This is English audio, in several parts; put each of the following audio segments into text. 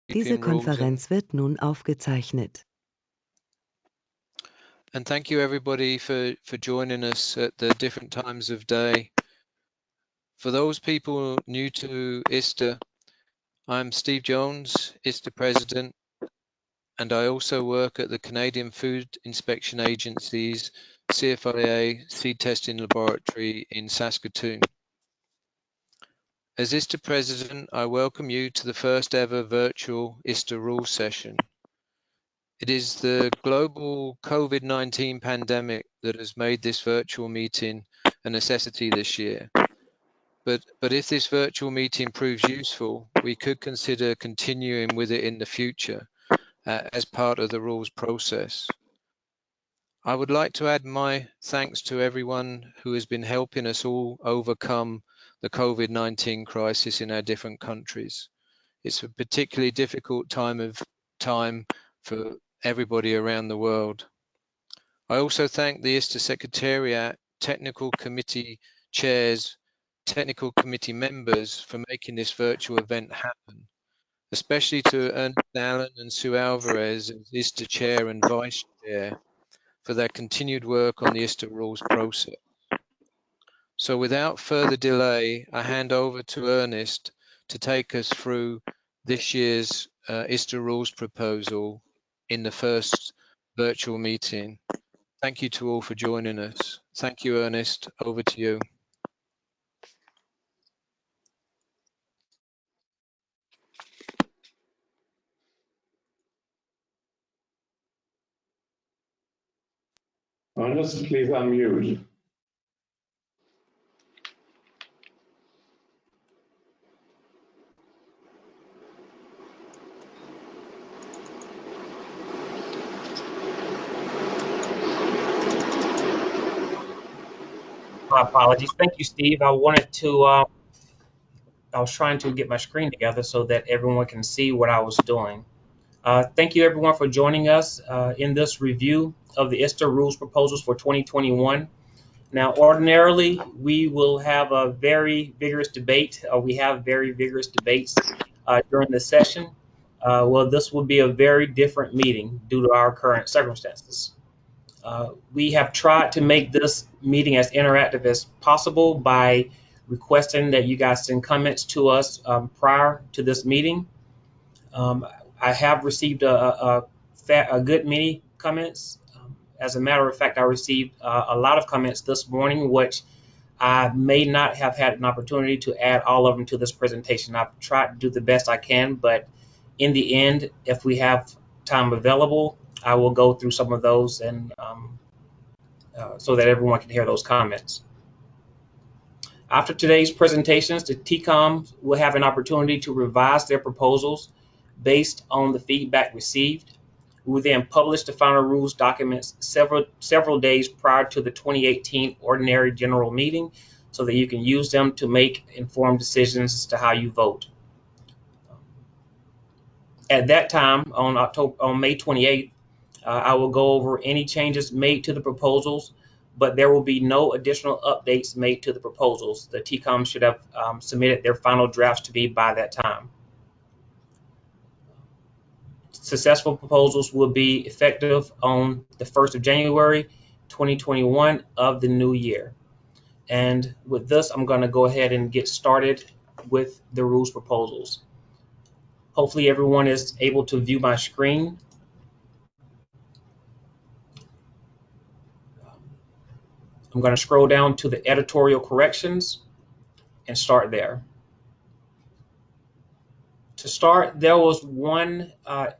Diese Konferenz wird nun aufgezeichnet. And thank you everybody for joining us at the different times of day. For those people new to ISTA, I'm Steve Jones, ISTA President, and I also work at the Canadian Food Inspection Agency's CFIA Seed Testing Laboratory in Saskatoon. As ISTA President, I welcome you to the first ever virtual ISTA Rules session. It is the global COVID-19 pandemic that has made this virtual meeting a necessity this year. But if this virtual meeting proves useful, we could consider continuing with it in the future as part of the rules process. I would like to add my thanks to everyone who has been helping us all overcome the COVID-19 crisis in our different countries. It's a particularly difficult time for everybody around the world. I also thank the ISTA Secretariat, Technical Committee Chairs, Technical Committee members for making this virtual event happen, especially to Ernest Allen and Sue Alvarez as ISTA Chair and Vice Chair for their continued work on the ISTA Rules process. So without further delay, I hand over to Ernest to take us through this year's ISTA Rules proposal in the first virtual meeting. Thank you to all for joining us. Thank you, Ernest. Over to you. Ernest, please unmute. My apologies. Thank you, Steve. I was trying to get my screen together so that everyone can see what I was doing. Thank you, everyone, for joining us in this review of the ISTA Rules proposals for 2021. Now, ordinarily, we will have a very vigorous debate. We have very vigorous debates during the session. Well, this will be a very different meeting due to our current circumstances. We have tried to make this meeting as interactive as possible by requesting that you guys send comments to us prior to this meeting. I have received a good many comments. As a matter of fact, I received a lot of comments this morning, which I may not have had an opportunity to add all of them to this presentation. I've tried to do the best I can, but in the end, if we have time available, I will go through some of those and so that everyone can hear those comments. After today's presentations, the TCOM will have an opportunity to revise their proposals based on the feedback received. We will then publish the final rules documents several days prior to the 2018 Ordinary General Meeting so that you can use them to make informed decisions as to how you vote. At that time, on May 28th, I will go over any changes made to the proposals, but there will be no additional updates made to the proposals. The TCOM should have submitted their final drafts to me by that time. Successful proposals will be effective on the 1st of January 2021 of the new year. And with this, I'm going to go ahead and get started with the rules proposals. Hopefully everyone is able to view my screen. I'm going to scroll down to the editorial corrections and start there. To start, there was one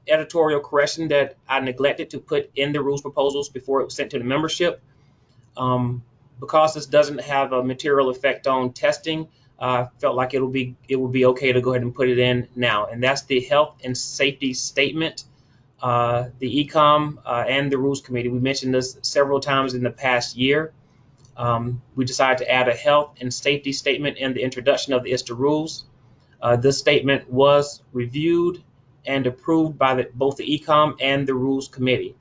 editorial correction that I neglected to put in the rules proposals before it was sent to the membership. Because this doesn't have a material effect on testing, I felt like it would be okay to go ahead and put it in now. And that's the health and safety statement. The ECOM and the Rules Committee, we mentioned this several times in the past year. We decided to add a health and safety statement in the introduction of the ISTA Rules. This statement was reviewed and approved by both the ECOM and the Rules Committee.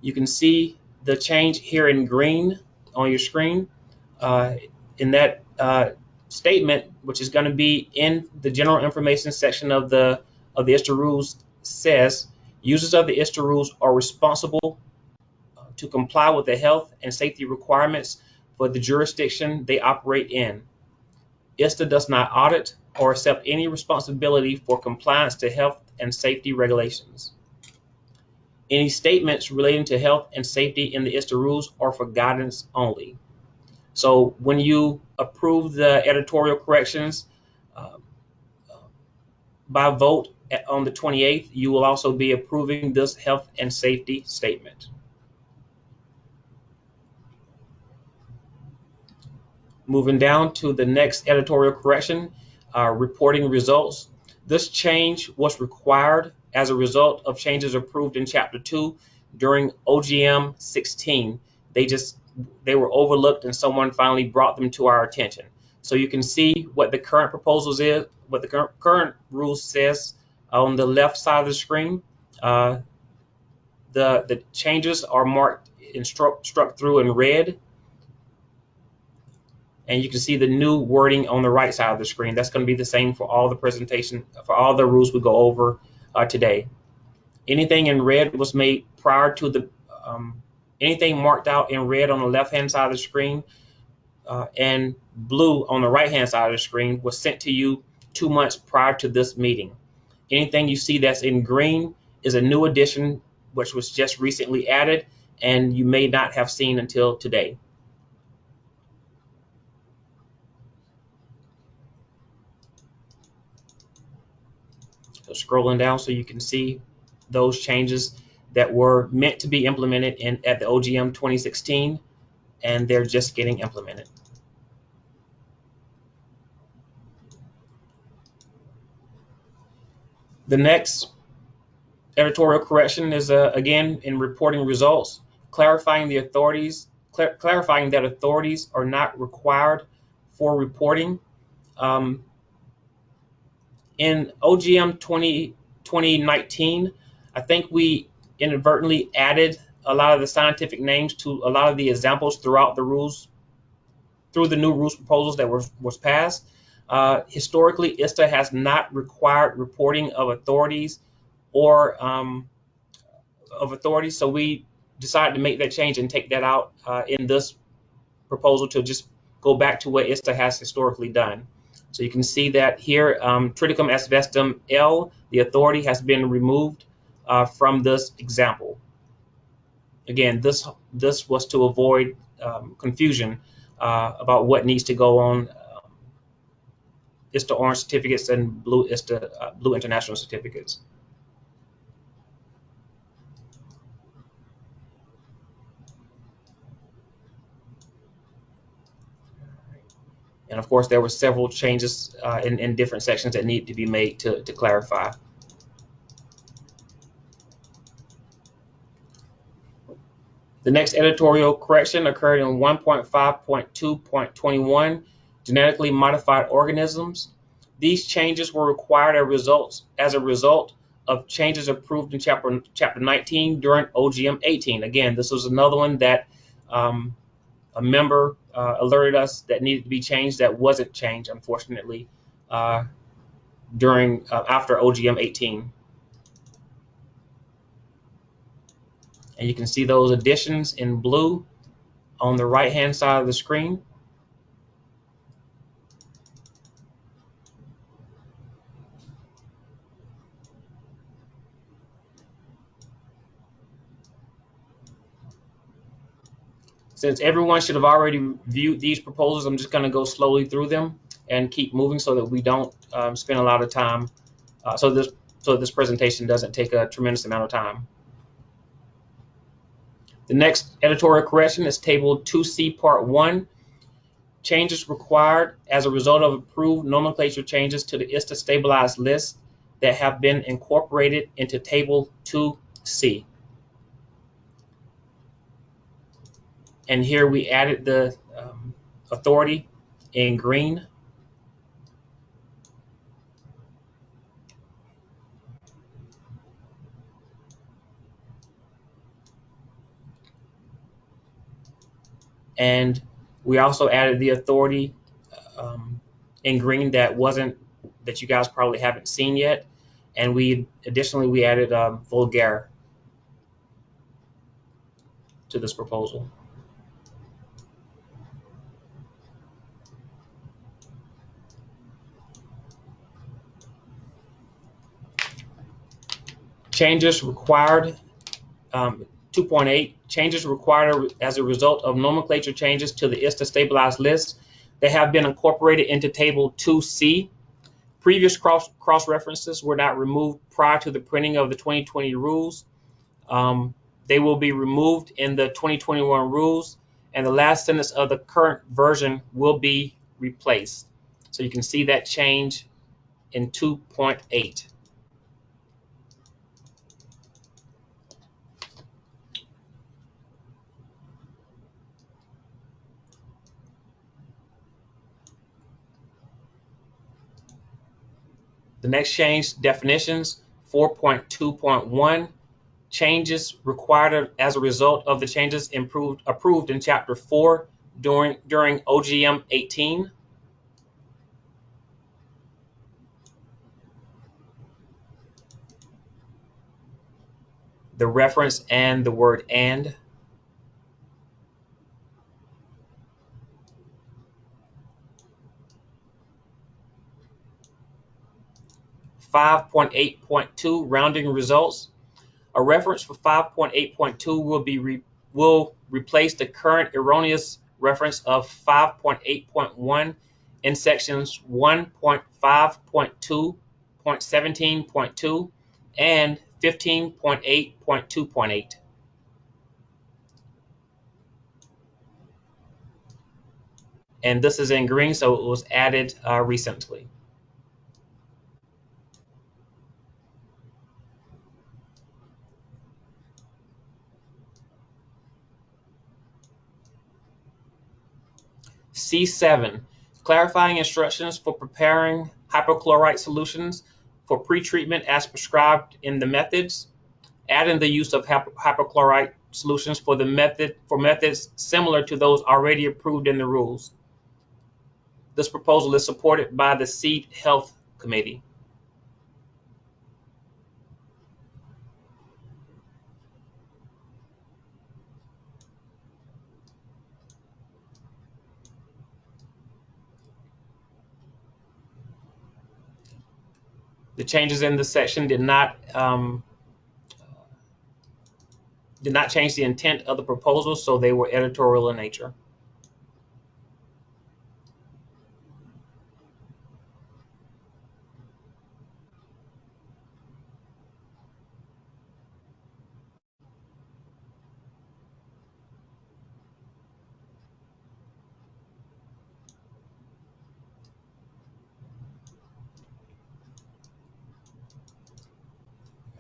You can see the change here in green on your screen. In that statement, which is going to be in the general information section of the of the ISTA Rules says users of the ISTA Rules are responsible to comply with the health and safety requirements for the jurisdiction they operate in. ISTA does not audit or accept any responsibility for compliance to health and safety regulations. Any statements relating to health and safety in the ISTA Rules are for guidance only. So when you approve the editorial corrections by vote on the 28th, you will also be approving this health and safety statement. Moving down to the next editorial correction, reporting results. This change was required as a result of changes approved in Chapter 2 during OGM 16. They were overlooked and someone finally brought them to our attention. So you can see what the current proposals is, what the current rule says on the left side of the screen. The changes are marked and struck through in red. And you can see the new wording on the right side of the screen. That's going to be the same for all the presentation, for all the rules we go over today. Anything in red was made prior to the, anything marked out in red on the left-hand side of the screen and blue on the right-hand side of the screen was sent to you 2 months prior to this meeting. Anything you see that's in green is a new addition, which was just recently added, and you may not have seen until today. So scrolling down so you can see those changes that were meant to be implemented at the OGM 2016, and they're just getting implemented. The next editorial correction is again in reporting results, clarifying that authorities are not required for reporting. In OGM 2019, I think we inadvertently added a lot of the scientific names to a lot of the examples throughout the rules, through the new rules proposals that was passed. Historically, ISTA has not required reporting of authorities or so we decided to make that change and take that out in this proposal to just go back to what ISTA has historically done. So you can see that here, Triticum asbestum L, the authority has been removed from this example. Again, this was to avoid confusion about what needs to go on ISTA orange certificates and blue ISTA blue international certificates. And of course, there were several changes in different sections that need to be made to clarify. The next editorial correction occurred in 1.5.2.21, genetically modified organisms. These changes were required as a result of changes approved in Chapter 19 during OGM 18. Again, this was another one that a member alerted us that needed to be changed that wasn't changed, unfortunately, after OGM 18. And you can see those additions in blue on the right-hand side of the screen. Since everyone should have already viewed these proposals, I'm just going to go slowly through them and keep moving so that we don't spend a lot of time, so this presentation doesn't take a tremendous amount of time. The next editorial correction is Table 2C, Part 1. Changes required as a result of approved nomenclature changes to the ISTA stabilized list that have been incorporated into Table 2C. And here we added the authority in green. And we also added the authority in green that you guys probably haven't seen yet. and additionally we added vulgar to this proposal. Changes required, 2.8, changes required as a result of nomenclature changes to the ISTA stabilized list. They have been incorporated into Table 2C. Previous cross-references were not removed prior to the printing of the 2020 rules. They will be removed in the 2021 rules, and the last sentence of the current version will be replaced. So you can see that change in 2.8. The next change, definitions, 4.2.1, changes required as a result of the changes approved in Chapter 4 during OGM 18. The reference and the word and. 5.8.2, rounding results. A reference for 5.8.2 will replace the current erroneous reference of 5.8.1 in sections 1.5.2.17.2 and 15.8.2.8. And this is in green, so it was added recently. C7, clarifying instructions for preparing hypochlorite solutions for pretreatment as prescribed in the methods, adding the use of hypochlorite solutions for methods similar to those already approved in the rules. This proposal is supported by the Seed Health Committee. The changes in this section did not change the intent of the proposal, so they were editorial in nature.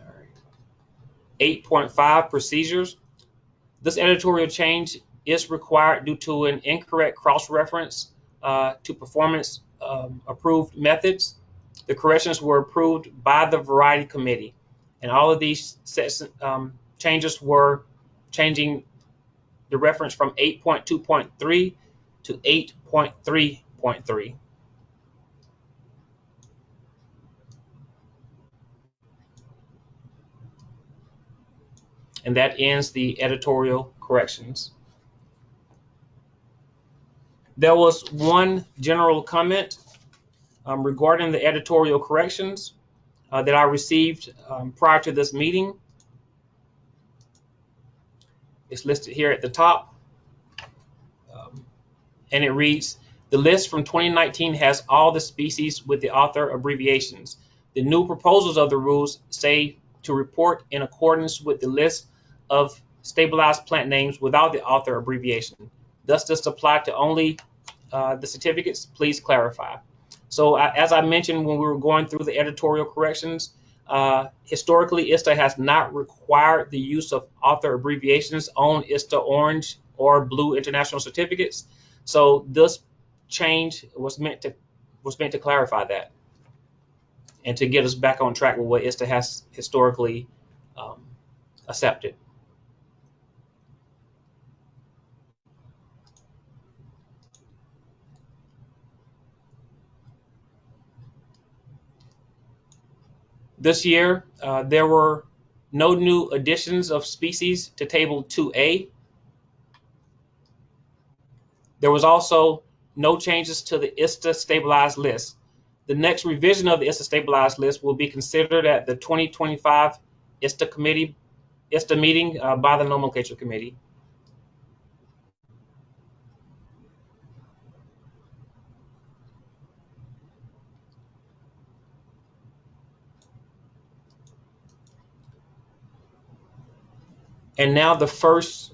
All right. 8.5, procedures. This editorial change is required due to an incorrect cross-reference to performance approved methods. The corrections were approved by the Variety Committee, and all of these changes were changing the reference from 8.2.3 to 8.3.3. And that ends the editorial corrections. There was one general comment regarding the editorial corrections that I received prior to this meeting. It's listed here at the top, and it reads, the list from 2019 has all the species with the author abbreviations. The new proposals of the rules say to report in accordance with the list of stabilized plant names without the author abbreviation. Does this apply to only the certificates? Please clarify. So as I mentioned when we were going through the editorial corrections, historically ISTA has not required the use of author abbreviations on ISTA orange or blue international certificates. So this change was meant to clarify that and to get us back on track with what ISTA has historically accepted. This year, there were no new additions of species to Table 2A. There was also no changes to the ISTA stabilized list. The next revision of the ISTA stabilized list will be considered at the 2025 ISTA meeting by the nomenclature committee. And now the first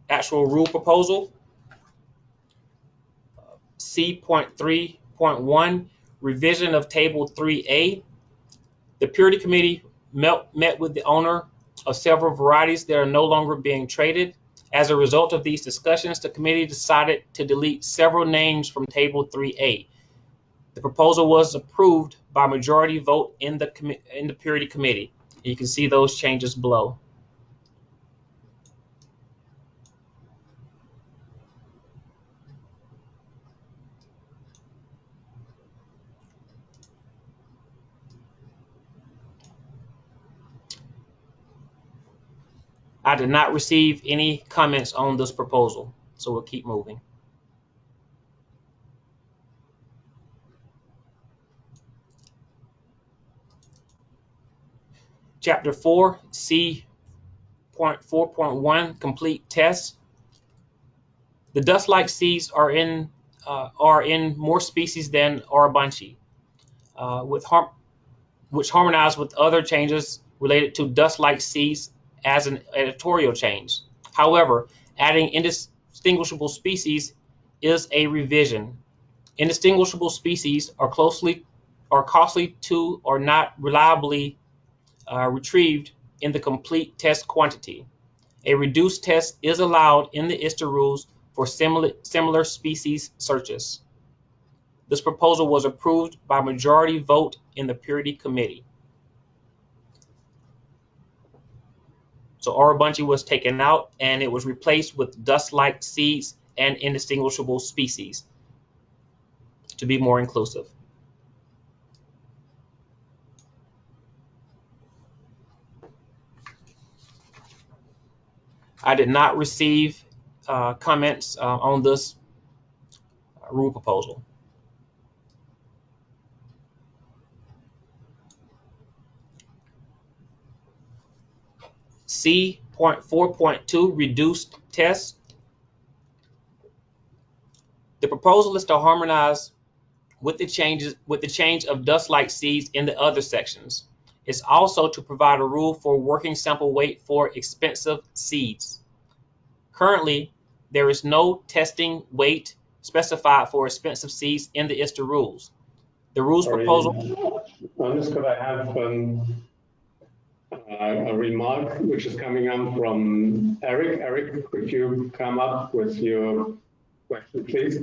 actual rule proposal, C.3.1, revision of Table 3A. The Purity Committee met with the owner of several varieties that are no longer being traded. As a result of these discussions, the committee decided to delete several names from Table 3A. The proposal was approved by majority vote in the Purity Committee. You can see those changes below. I did not receive any comments on this proposal, so we'll keep moving. Chapter 4, C.4.1, complete test. The dust-like seeds are in more species than Arabunchi, which harmonize with other changes related to dust-like seeds as an editorial change. However, adding indistinguishable species is a revision. Indistinguishable species are costly to or not reliably retrieved in the complete test quantity. A reduced test is allowed in the ISTA rules for similar species searches. This proposal was approved by majority vote in the Purity Committee. So Arabunchi was taken out and it was replaced with dust-like seeds and indistinguishable species to be more inclusive. I did not receive comments on this rule proposal. C.4.2, reduced test. The proposal is to harmonize with the change of dust-like seeds in the other sections. It's also to provide a rule for working sample weight for expensive seeds. Currently, there is no testing weight specified for expensive seeds in the ISTA rules. The rules proposal. Could I have a remark which is coming up from Eric? Eric, could you come up with your question, please?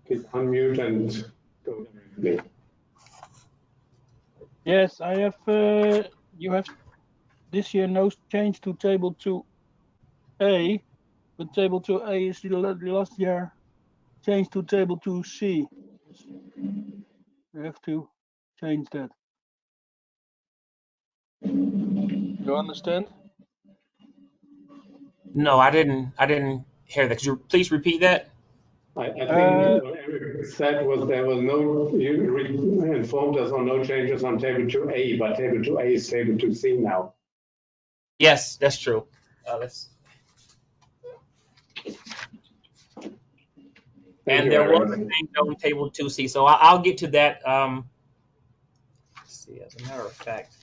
Please unmute and go directly. Yes, I have. You have this year no change to Table 2A, but Table 2A is the last year change to Table 2C. You have to change that. You understand? No, I didn't hear that. Could you please repeat that? I think what Eric said was there was no, you informed us on no changes on Table 2A, but Table 2A is Table 2C now. Yes, that's true. And there was a change on Table 2C, so I'll get to that. Let's see, as a matter of fact.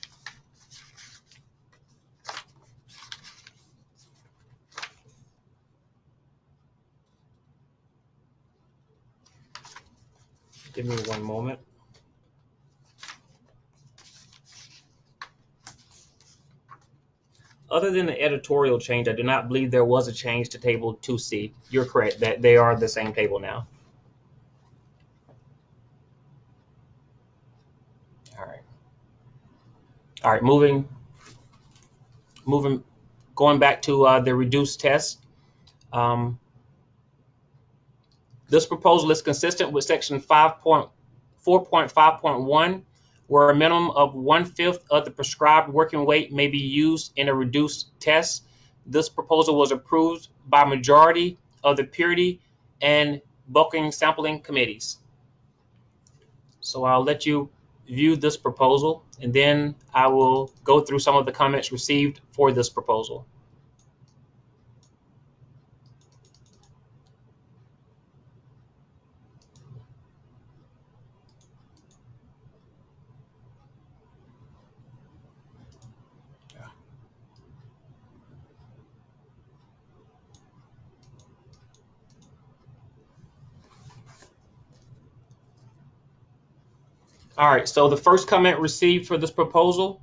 Give me one moment. Other than the editorial change, I do not believe there was a change to Table 2C. You're correct, that they are the same table now. All right, moving, going back to the reduced test. This proposal is consistent with Section 5.4 4.5.1, where a minimum of 1/5 of the prescribed working weight may be used in a reduced test. This proposal was approved by majority of the purity and bulking sampling committees. So I'll let you view this proposal, and then I will go through some of the comments received for this proposal. All right, so the first comment received for this proposal,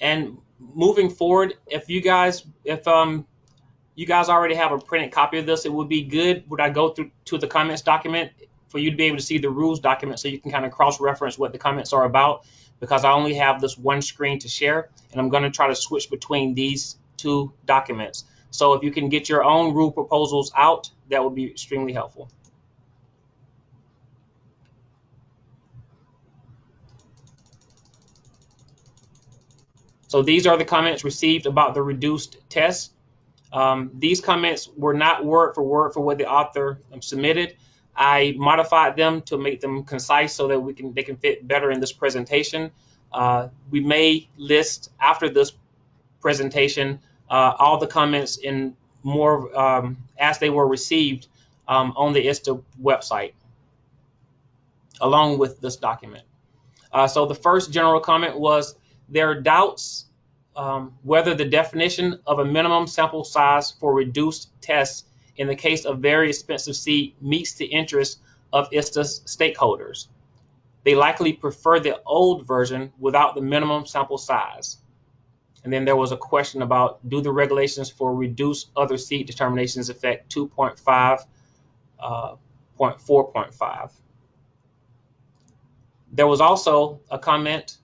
and moving forward, if you guys already have a printed copy of this, it would be good would I go through to the comments document for you to be able to see the rules document, so you can kind of cross-reference what the comments are about, because I only have this one screen to share, and I'm going to try to switch between these two documents. So if you can get your own rule proposals out, that would be extremely helpful. So these are the comments received about the reduced test. These comments were not word for word for what the author submitted. I modified them to make them concise so that they can fit better in this presentation. We may list after this presentation all the comments in more as they were received on the ISTA website, along with this document. So the first general comment was there are doubts whether the definition of a minimum sample size for reduced tests in the case of very expensive seed meets the interest of ISTA's stakeholders. They likely prefer the old version without the minimum sample size. And then there was a question about, do the regulations for reduced other seed determinations affect 2.5.4.5? There was also a comment,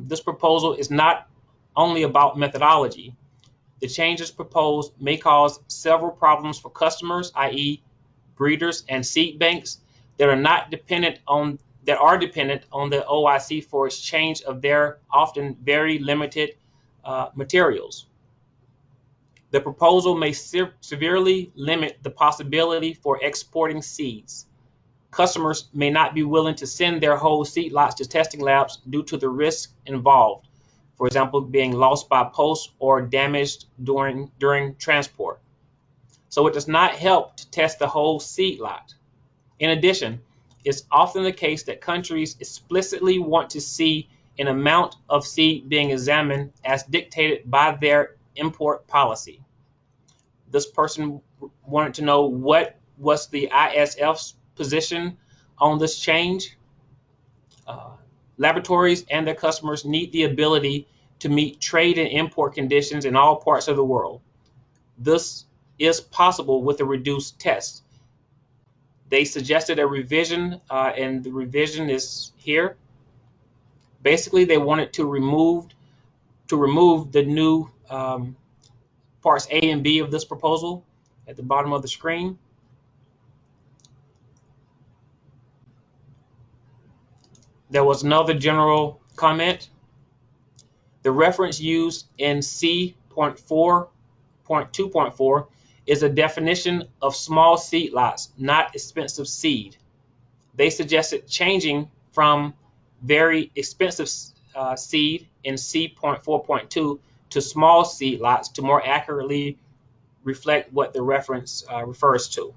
this proposal is not only about methodology. The changes proposed may cause several problems for customers, i.e. breeders and seed banks that are dependent on the OIC for exchange of their often very limited materials. The proposal may severely limit the possibility for exporting seeds. Customers may not be willing to send their whole seed lots to testing labs due to the risk involved, for example, being lost by post or damaged during transport. So it does not help to test the whole seed lot. In addition, it's often the case that countries explicitly want to see an amount of seed being examined as dictated by their import policy. This person wanted to know what was the ISF's position on this change. Laboratories and their customers need the ability to meet trade and import conditions in all parts of the world. This is possible with a reduced test. They suggested a revision, and the revision is here. Basically, they wanted to remove the new parts A and B of this proposal at the bottom of the screen. There was another general comment. The reference used in C.4.2.4 is a definition of small seed lots, not expensive seed. They suggested changing from very expensive seed in C.4.2 to small seed lots to more accurately reflect what the reference refers to.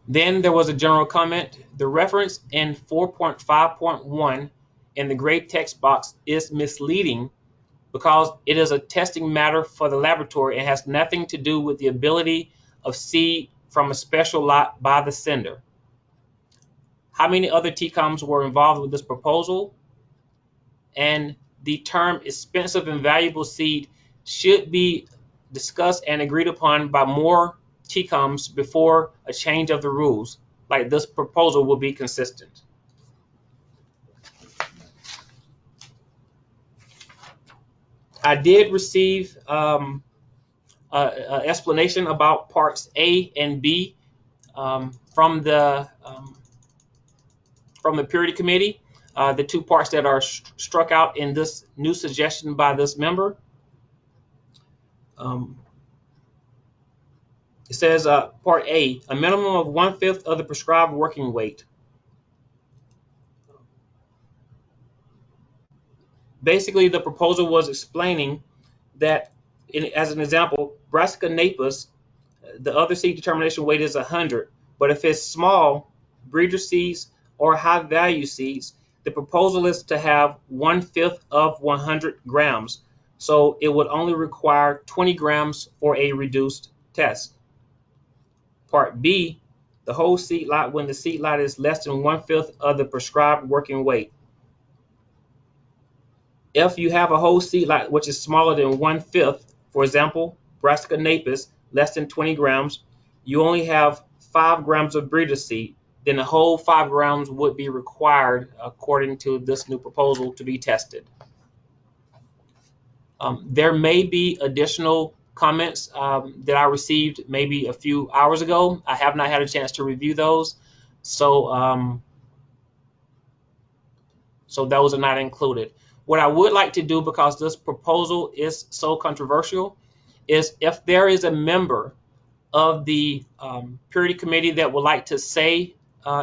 Then there was a general comment. The reference in 4.5.1 in the gray text box is misleading because it is a testing matter for the laboratory and has nothing to do with the ability of seed from a special lot by the sender. How many other TCOMs were involved with this proposal? And the term expensive and valuable seed should be discussed and agreed upon by more TCOMs before a change of the rules, like this proposal will be consistent. I did receive explanation about parts A and B from the purity committee, the two parts that are struck out in this new suggestion by this member. It says part A, a minimum of 1/5 of the prescribed working weight. Basically, the proposal was explaining that, as an example, Brassica napus, the other seed determination weight is 100, but if it's small, breeder seeds or high value seeds, the proposal is to have 1/5 of 100 grams. So it would only require 20 grams for a reduced test. Part B, the whole seed lot when the seed lot is less than 1/5 of the prescribed working weight. If you have a whole seed lot which is smaller than 1/5, for example, Brassica napus, less than 20 grams, you only have 5 grams of breeder seed, then the whole 5 grams would be required according to this new proposal to be tested. There may be additional comments that I received maybe a few hours ago. I have not had a chance to review those, so those are not included. What I would like to do, because this proposal is so controversial, is if there is a member of the purity committee that would like to say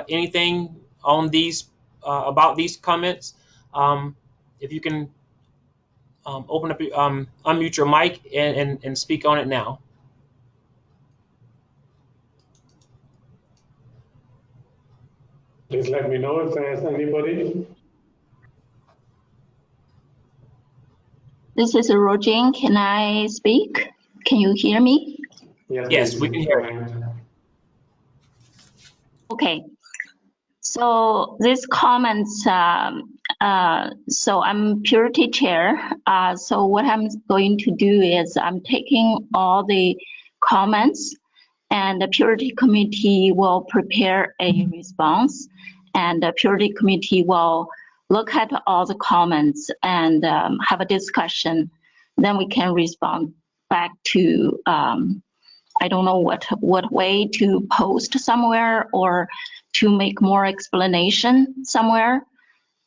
anything on these about these comments, if you can open up, unmute your mic and speak on it now. Please let me know if there's anybody. This is Rojan. Can I speak? Can you hear me? Yes, we can hear you. Okay. So these comments, so I'm purity chair. So what I'm going to do is I'm taking all the comments, and the purity committee will prepare a response, and the purity committee will look at all the comments and have a discussion. Then we can respond back to, I don't know what way to post somewhere or to make more explanation somewhere.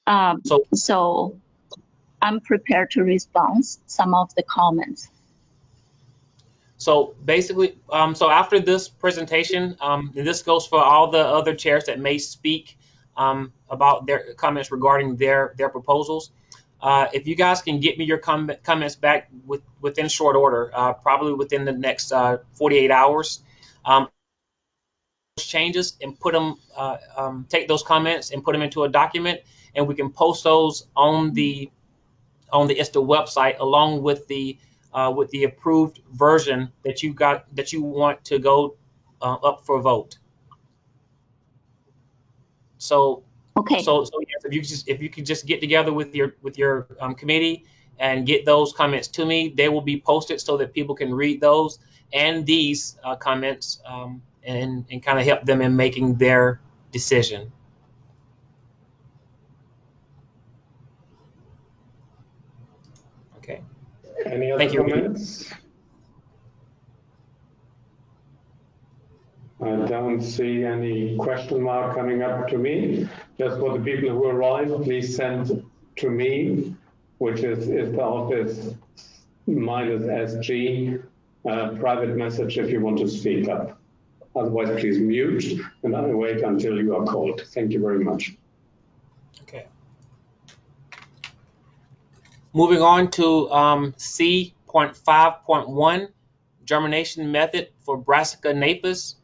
So I'm prepared to respond some of the comments. So basically, so after this presentation, and this goes for all the other chairs that may speak about their comments regarding their proposals. If you guys can get me your comments back within short order, probably within the next 48 hours, changes and put them, take those comments and put them into a document, and we can post those on the ISTA website along with the approved version that you want to go up for vote. So okay. So yes, if you could just get together with your committee and get those comments to me, they will be posted so that people can read those and these comments and kind of help them in making their decision. Okay. Any other Thank you. comments? I don't see any question mark coming up to me. Just for the people who arrived, please send to me, which is the office -SG, private message if you want to speak up. Otherwise, please mute and I wait until you are called. Thank you very much. Okay. Moving on to C.5.1, germination method for Brassica napus.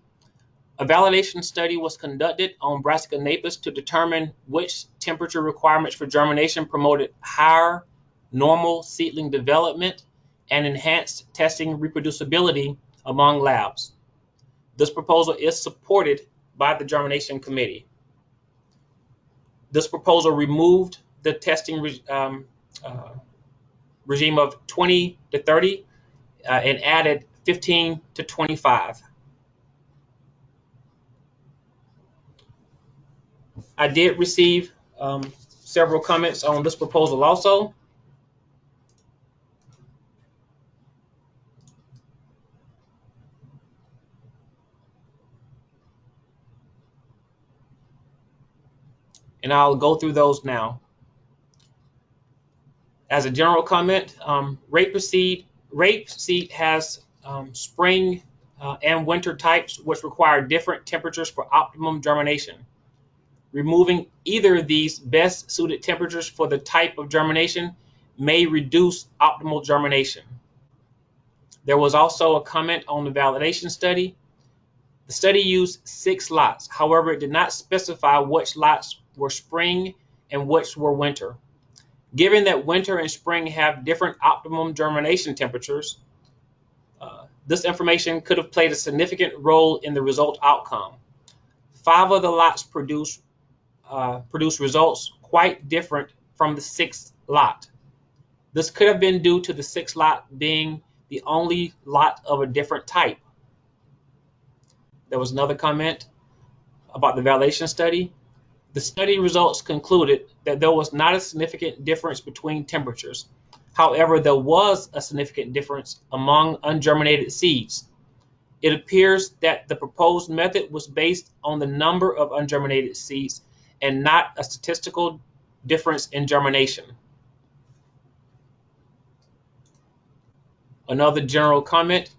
A validation study was conducted on Brassica napus to determine which temperature requirements for germination promoted higher normal seedling development and enhanced testing reproducibility among labs. This proposal is supported by the germination committee. This proposal removed the testing regime of 20 to 30 and added 15 to 25. I did receive several comments on this proposal also. and I'll go through those now. As a general comment, rapeseed has spring and winter types which require different temperatures for optimum germination. Removing either of these best suited temperatures for the type of germination may reduce optimal germination. There was also a comment on the validation study. The study used 6 lots. However, it did not specify which lots were spring and which were winter. Given that winter and spring have different optimum germination temperatures, this information could have played a significant role in the result outcome. 5 of the lots produced results quite different from the 6th lot. This could have been due to the 6th lot being the only lot of a different type. There was another comment about the validation study. The study results concluded that there was not a significant difference between temperatures. However, there was a significant difference among ungerminated seeds. It appears that the proposed method was based on the number of ungerminated seeds and not a statistical difference in germination. Another general comment: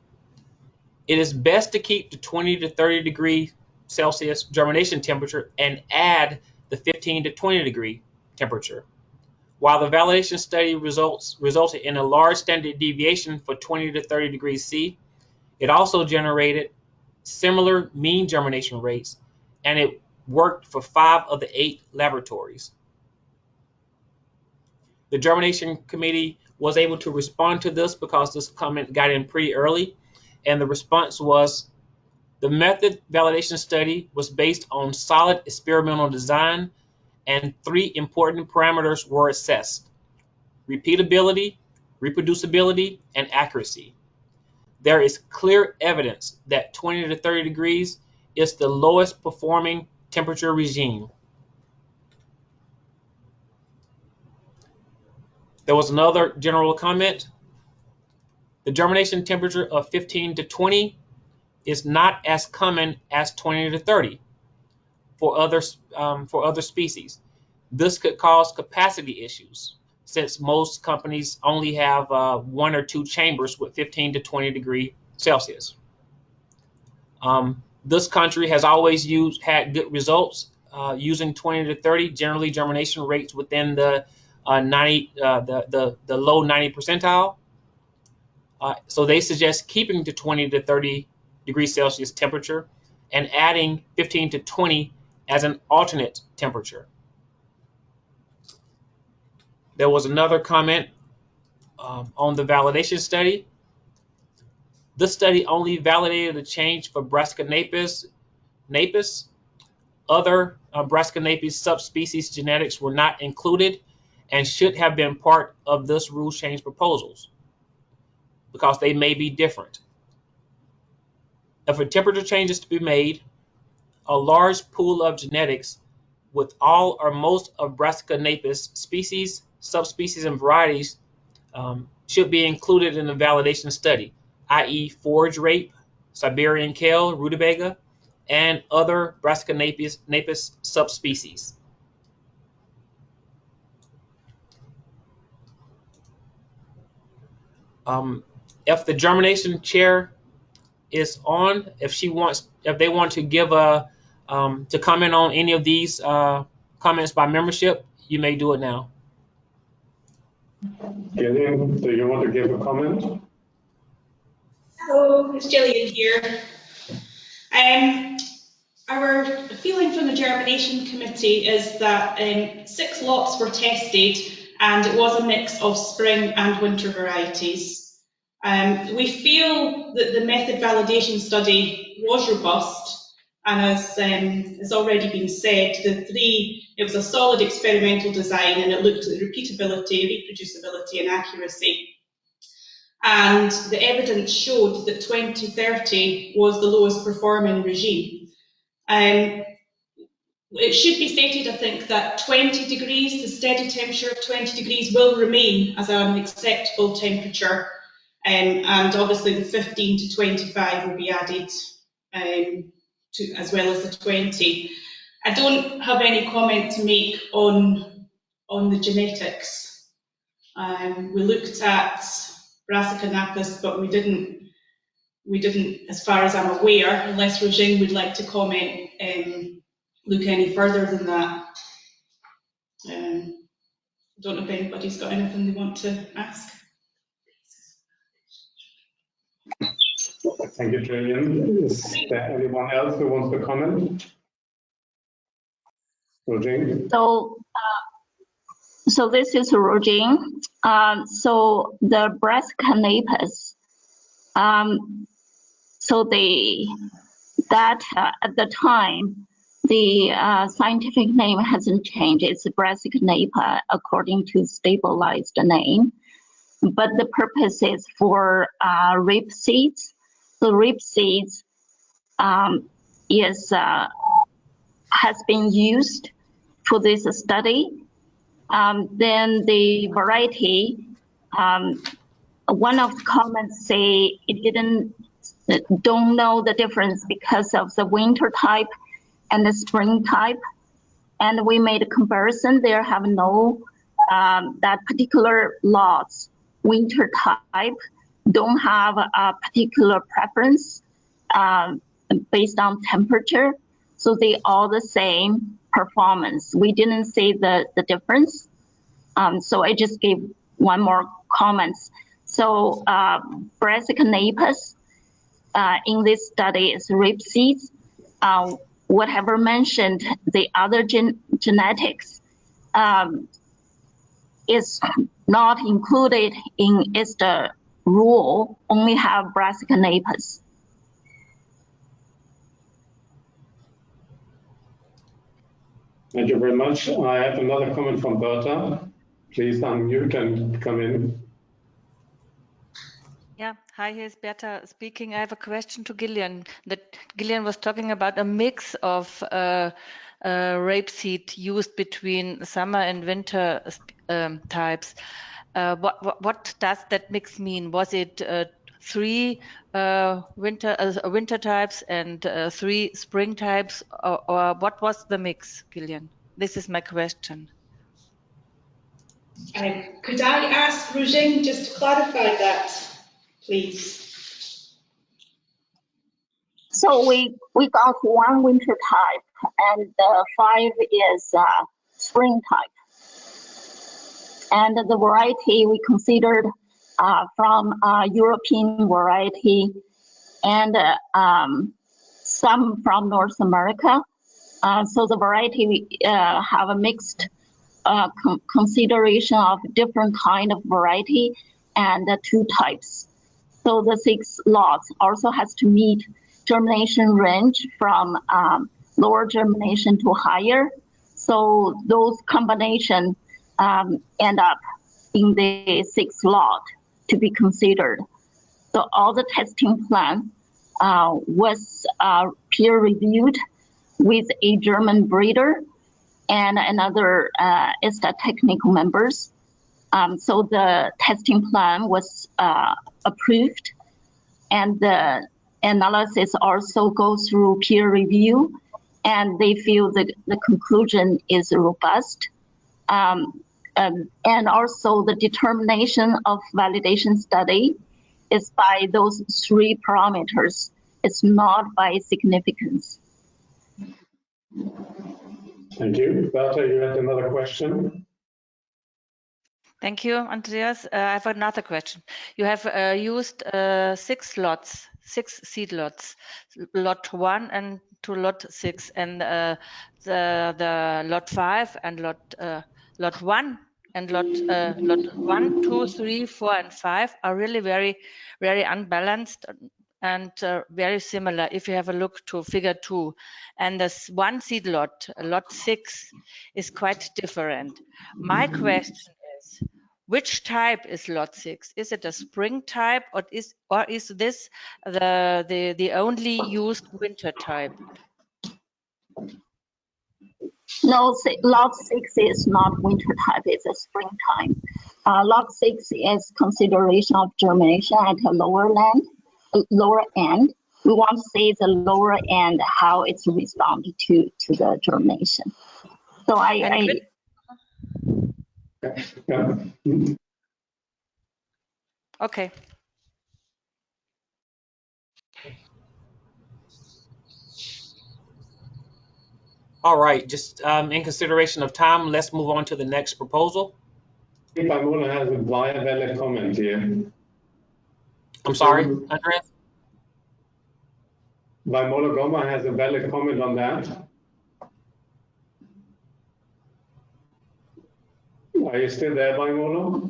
it is best to keep the 20 to 30 degree Celsius germination temperature and add the 15 to 20 degree temperature. While the validation study resulted in a large standard deviation for 20 to 30 degrees C, it also generated similar mean germination rates, and it worked for 5 of the 8 laboratories. The germination committee was able to respond to this because this comment got in pretty early, and the response was: the method validation study was based on solid experimental design, and 3 important parameters were assessed: repeatability, reproducibility, and accuracy. There is clear evidence that 20 to 30 degrees is the lowest performing temperature regime. There was another general comment. The germination temperature of 15 to 20 is not as common as 20 to 30 for other species. This could cause capacity issues, since most companies only have 1 or 2 chambers with 15 to 20 degree Celsius. This country has always had good results using 20 to 30, generally germination rates within the low 90 percentile. So they suggest keeping to 20 to 30 degrees Celsius temperature and adding 15 to 20 as an alternate temperature. There was another comment on the validation study. This study only validated a change for Brassica napus. Other Brassica napus subspecies genetics were not included and should have been part of this rule change proposals because they may be different. If a temperature change is to be made, a large pool of genetics with all or most of Brassica napus species, subspecies, and varieties should be included in the validation study, i.e. forage rape, Siberian kale, rutabaga, and other Brassica napus subspecies. If the germination chair is on, if they want to give to comment on any of these comments by membership, you may do it now. Gillian, do you want to give a comment? Hello, it's Gillian here. Our feeling from the germination committee is that 6 lots were tested and it was a mix of spring and winter varieties. We feel that the method validation study was robust, and as has already been said, it was a solid experimental design and it looked at repeatability, reproducibility and accuracy. And the evidence showed that 2030 was the lowest performing regime. It should be stated, I think, that 20 degrees, the steady temperature of 20 degrees will remain as an acceptable temperature, and obviously the 15 to 25 will be added as well as the 20. I don't have any comment to make on the genetics. We looked at Brassica napus, but we didn't, as far as I'm aware, unless Roisin would like to comment, look any further than that. I don't know if anybody's got anything they want to ask. Thank you, Gillian. Is there anyone else who wants to comment? Roisin? So this is Roisin. So the Brassica napus, at the time, the scientific name hasn't changed. It's Brassica napa according to stabilized name. But the purpose is for rape seeds. The rape seeds has been used for this study. Then the variety, one of the comments say don't know the difference because of the winter type and the spring type. And we made a comparison. There have no, that particular lots, winter type, don't have a particular preference based on temperature. So they all the same performance. We didn't see the difference. So I just gave one more comments. So Brassica napus in this study is rape seeds. Whatever mentioned, the other genetics is not included in ISTA rule, only have Brassica napus. Thank you very much. I have another comment from Berta. Please unmute and come in. Yeah, hi, here's Berta speaking. I have a question to Gillian. Gillian was talking about a mix of rapeseed used between summer and winter types. What does that mix mean? Was it 3 winter types and 3 spring types, or what was the mix, Gillian? This is my question. Could I ask Roisin just to clarify that, please? So we got 1 winter type and 5 is spring type. And the variety we considered from European variety and some from North America. So the variety we have a mixed consideration of different kind of variety and 2 types. So the 6 lots also has to meet germination range from lower germination to higher. So those combination end up in the 6th lot to be considered. So all the testing plan was peer reviewed with a German breeder and another ISTA technical members. So the testing plan was approved, and the analysis also goes through peer review, and they feel that the conclusion is robust. And also the determination of validation study is by those 3 parameters. It's not by significance. Thank you. Berta, you had another question? Thank you, Andreas. I have another question. You have used 6 lots, 6 seed lots, lot 1 and to lot 6, and the lot 5 and lot 1 and lot 1, 2, 3, 4, and 5 are really very, very unbalanced and very similar if you have a look to figure 2. And this 1 seed lot, lot 6, is quite different. My question is, which type is lot 6? Is it a spring type, or is this the only used winter type? No, lot 6 is not winter type, it's a spring type. Lot 6 is consideration of germination at a lower end, we want to see the lower end, how it's responded to the germination. So Okay. All right, just in consideration of time, let's move on to the next proposal. Paimola has a valid comment here. I'm sorry, Andreas? Paimola Goma has a valid comment on that. Are you still there, Paimola?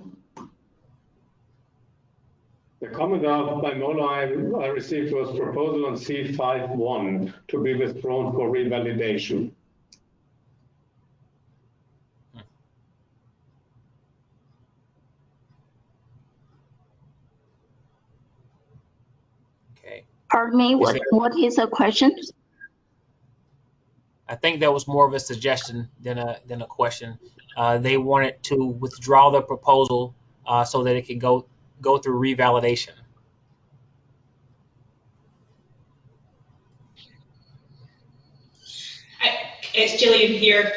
The comment of Paimola I received was proposal on C51 to be withdrawn for revalidation. Okay. pardon me, what is the question? I think that was more of a suggestion than a question. They wanted to withdraw the proposal so that it could go through revalidation. It's Gillian here.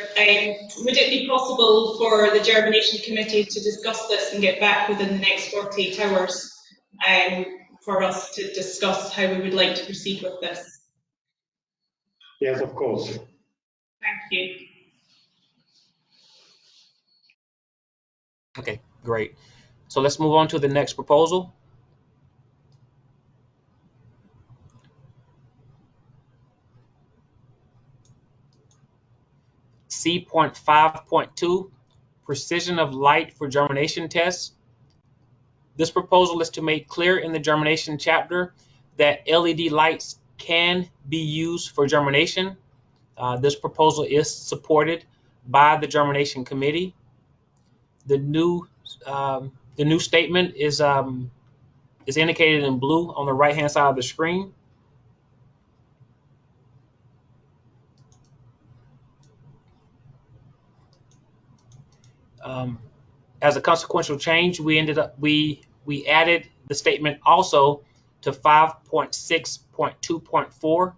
Would it be possible for the Germination Committee to discuss this and get back within the next 48 hours for us to discuss how we would like to proceed with this? Yes, of course. Thank you. Okay, great. So let's move on to the next proposal. C.5.2, precision of light for germination tests. This proposal is to make clear in the germination chapter that LED lights can be used for germination. This proposal is supported by the Germination Committee. The new statement is indicated in blue on the right-hand side of the screen. As a consequential change, we added the statement also to 5.6.2.4.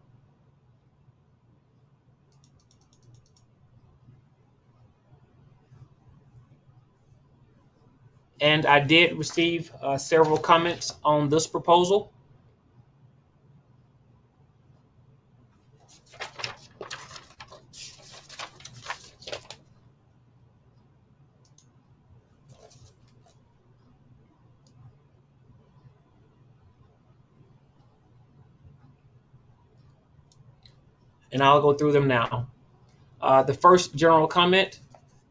And I did receive several comments on this proposal. And I'll go through them now. The first general comment: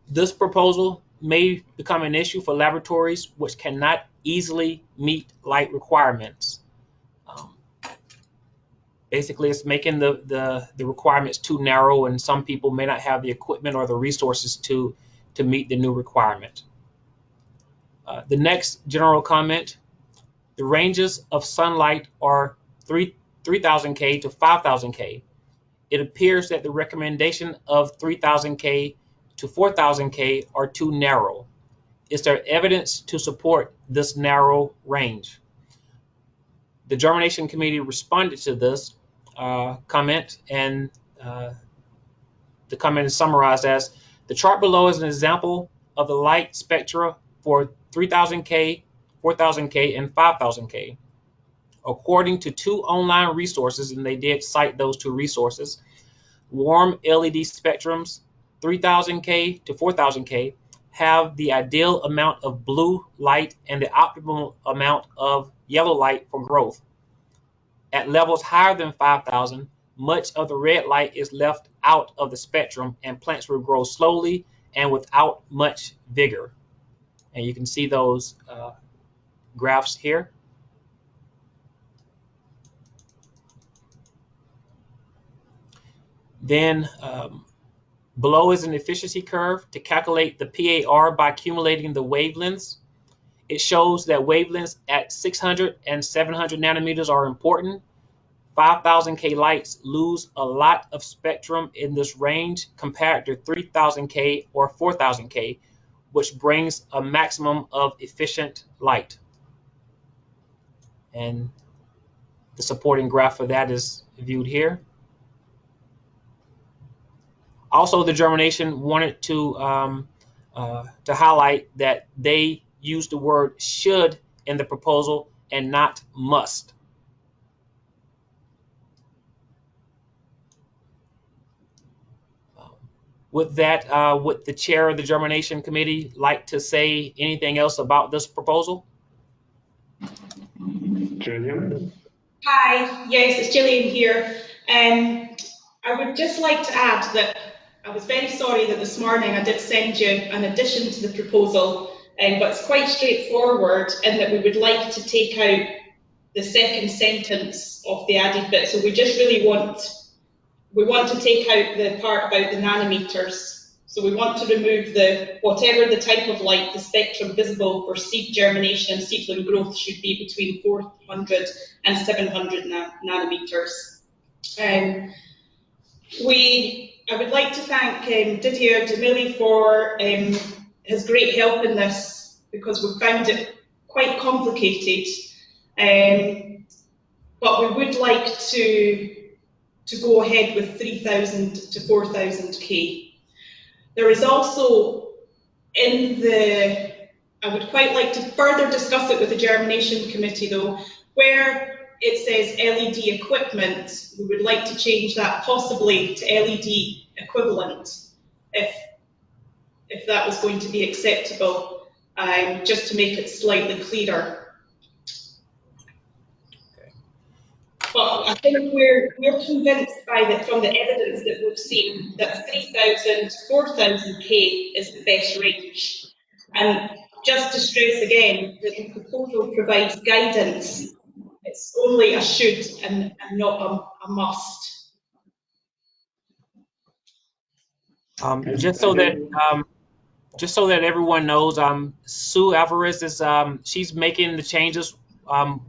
this proposal may become an issue for laboratories which cannot easily meet light requirements. Basically, it's making the requirements too narrow, and some people may not have the equipment or the resources to meet the new requirement. The next general comment: the ranges of sunlight are 3,000 K to 5,000 K. It appears that the recommendation of 3,000 K to 4,000 K are too narrow. Is there evidence to support this narrow range? The Germination Committee responded to this comment, and the comment is summarized as: the chart below is an example of the light spectra for 3,000 K, 4,000 K, and 5,000 K. According to two online resources, and they did cite those two resources, warm LED spectrums 3,000 K to 4,000 K have the ideal amount of blue light and the optimal amount of yellow light for growth. At levels higher than 5,000, much of the red light is left out of the spectrum and plants will grow slowly and without much vigor. And you can see those graphs here. Then below is an efficiency curve to calculate the PAR by accumulating the wavelengths. It shows that wavelengths at 600 and 700 nanometers are important. 5,000 K lights lose a lot of spectrum in this range compared to 3,000 K or 4,000 K, which brings a maximum of efficient light. And The supporting graph for that is viewed here. Also, the germination wanted to highlight that they used the word should in the proposal and not must. With that, would the chair of the germination committee like to say anything else about this proposal? Gillian? Hi, yes, it's Gillian here. I would just like to add that I was very sorry that this morning I did send you an addition to the proposal, but it's quite straightforward in that we would like to take out the second sentence of the added bit. So we just really want to take out the part about the nanometers. So we want to remove the whatever the type of light, the spectrum visible for seed germination and seedling growth should be between 400 and 700 nanometers. I would like to thank Didier Demilly for his great help in this, because we found it quite complicated. But we would like to go ahead with 3,000 to 4,000 K. There is also I would quite like to further discuss it with the germination committee though, where it says LED equipment, we would like to change that possibly to LED equivalent, if that was going to be acceptable, just to make it slightly clearer. But I think we're convinced from the evidence that we've seen that 3,000 to 4,000 K is the best range. And just to stress again that the proposal provides guidance. It's only a should and not a must. Just so that everyone knows, Sue Alvarez is she's making the changes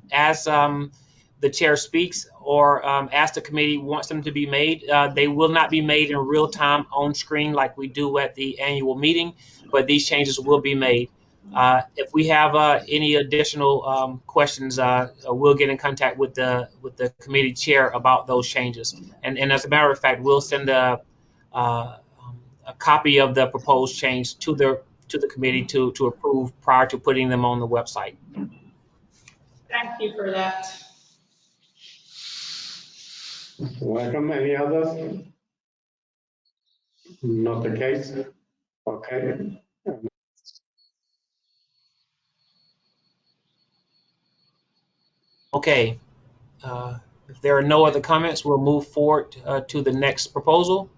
as the chair speaks, or as the committee wants them to be made. They will not be made in real time on screen like we do at the annual meeting, but these changes will be made. If we have any additional questions, we'll get in contact with the committee chair about those changes. And as a matter of fact, we'll send a copy of the proposed change to the committee to approve prior to putting them on the website. Thank you for that. Welcome. Any others? Not the case. Okay. Okay. If there are no other comments, we'll move forward to the next proposal.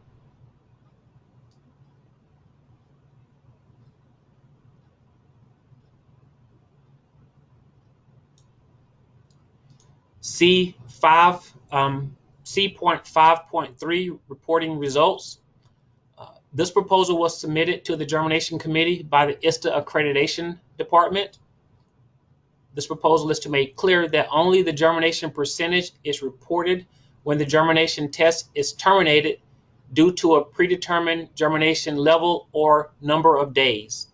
C.5.3 reporting results. This proposal was submitted to the germination committee by the ISTA accreditation department. This proposal is to make clear that only the germination percentage is reported when the germination test is terminated due to a predetermined germination level or number of days.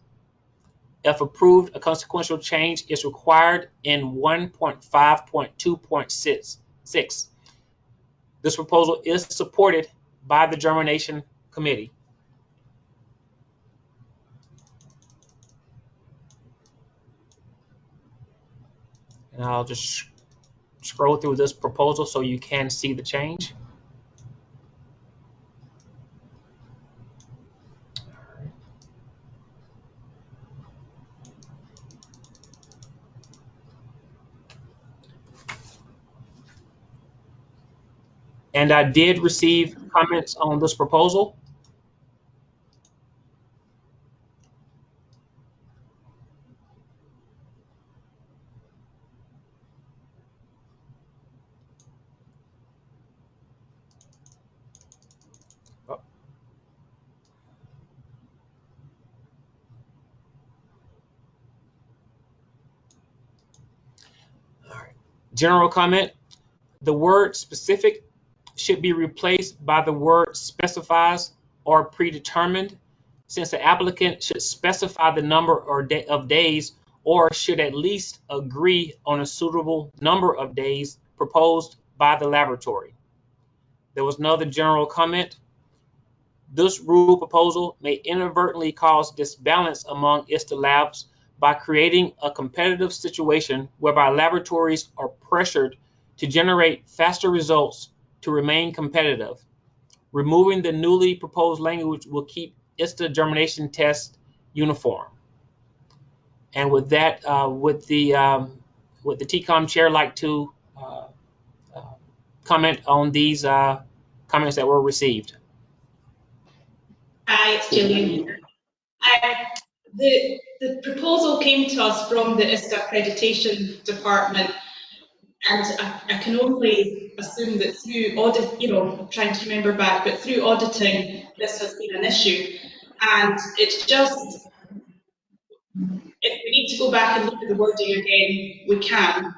If approved, a consequential change is required in 1.5.2.6. This proposal is supported by the germination committee. And I'll just scroll through this proposal so you can see the change. And I did receive comments on this proposal. General comment: the word specific should be replaced by the word specifies or predetermined, since the applicant should specify the number of days, or should at least agree on a suitable number of days proposed by the laboratory. There was another general comment. This rule proposal may inadvertently cause disbalance among ISTA labs by creating a competitive situation whereby laboratories are pressured to generate faster results to remain competitive. Removing the newly proposed language will keep ISTA germination tests uniform. And with that, would the TCOM chair like to comment on these comments that were received? Hi, it's Gillian. The proposal came to us from the ISTA accreditation department, and I can only assume that through audit, trying to remember back, but through auditing, this has been an issue. And it's just, if we need to go back and look at the wording again, we can.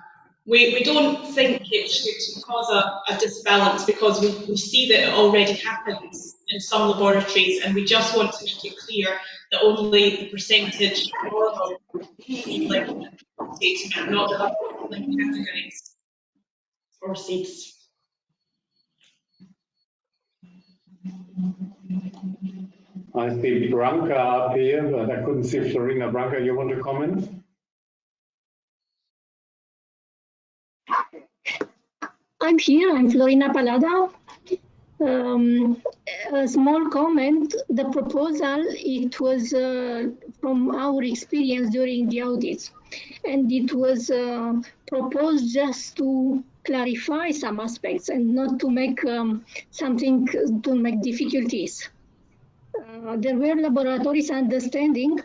We don't think it should cause a disbalance, because we see that it already happens in some laboratories, and we just want to make it clear that only the percentage normal seedling seeds and not the other seedling categories or seeds. I see Branka up here, but I couldn't see Florina. Branka, you want to comment? I'm here, I'm Florina Palada. A small comment, the proposal, it was from our experience during the audits, and it was proposed just to clarify some aspects and not to make something to make difficulties. There were laboratories understanding,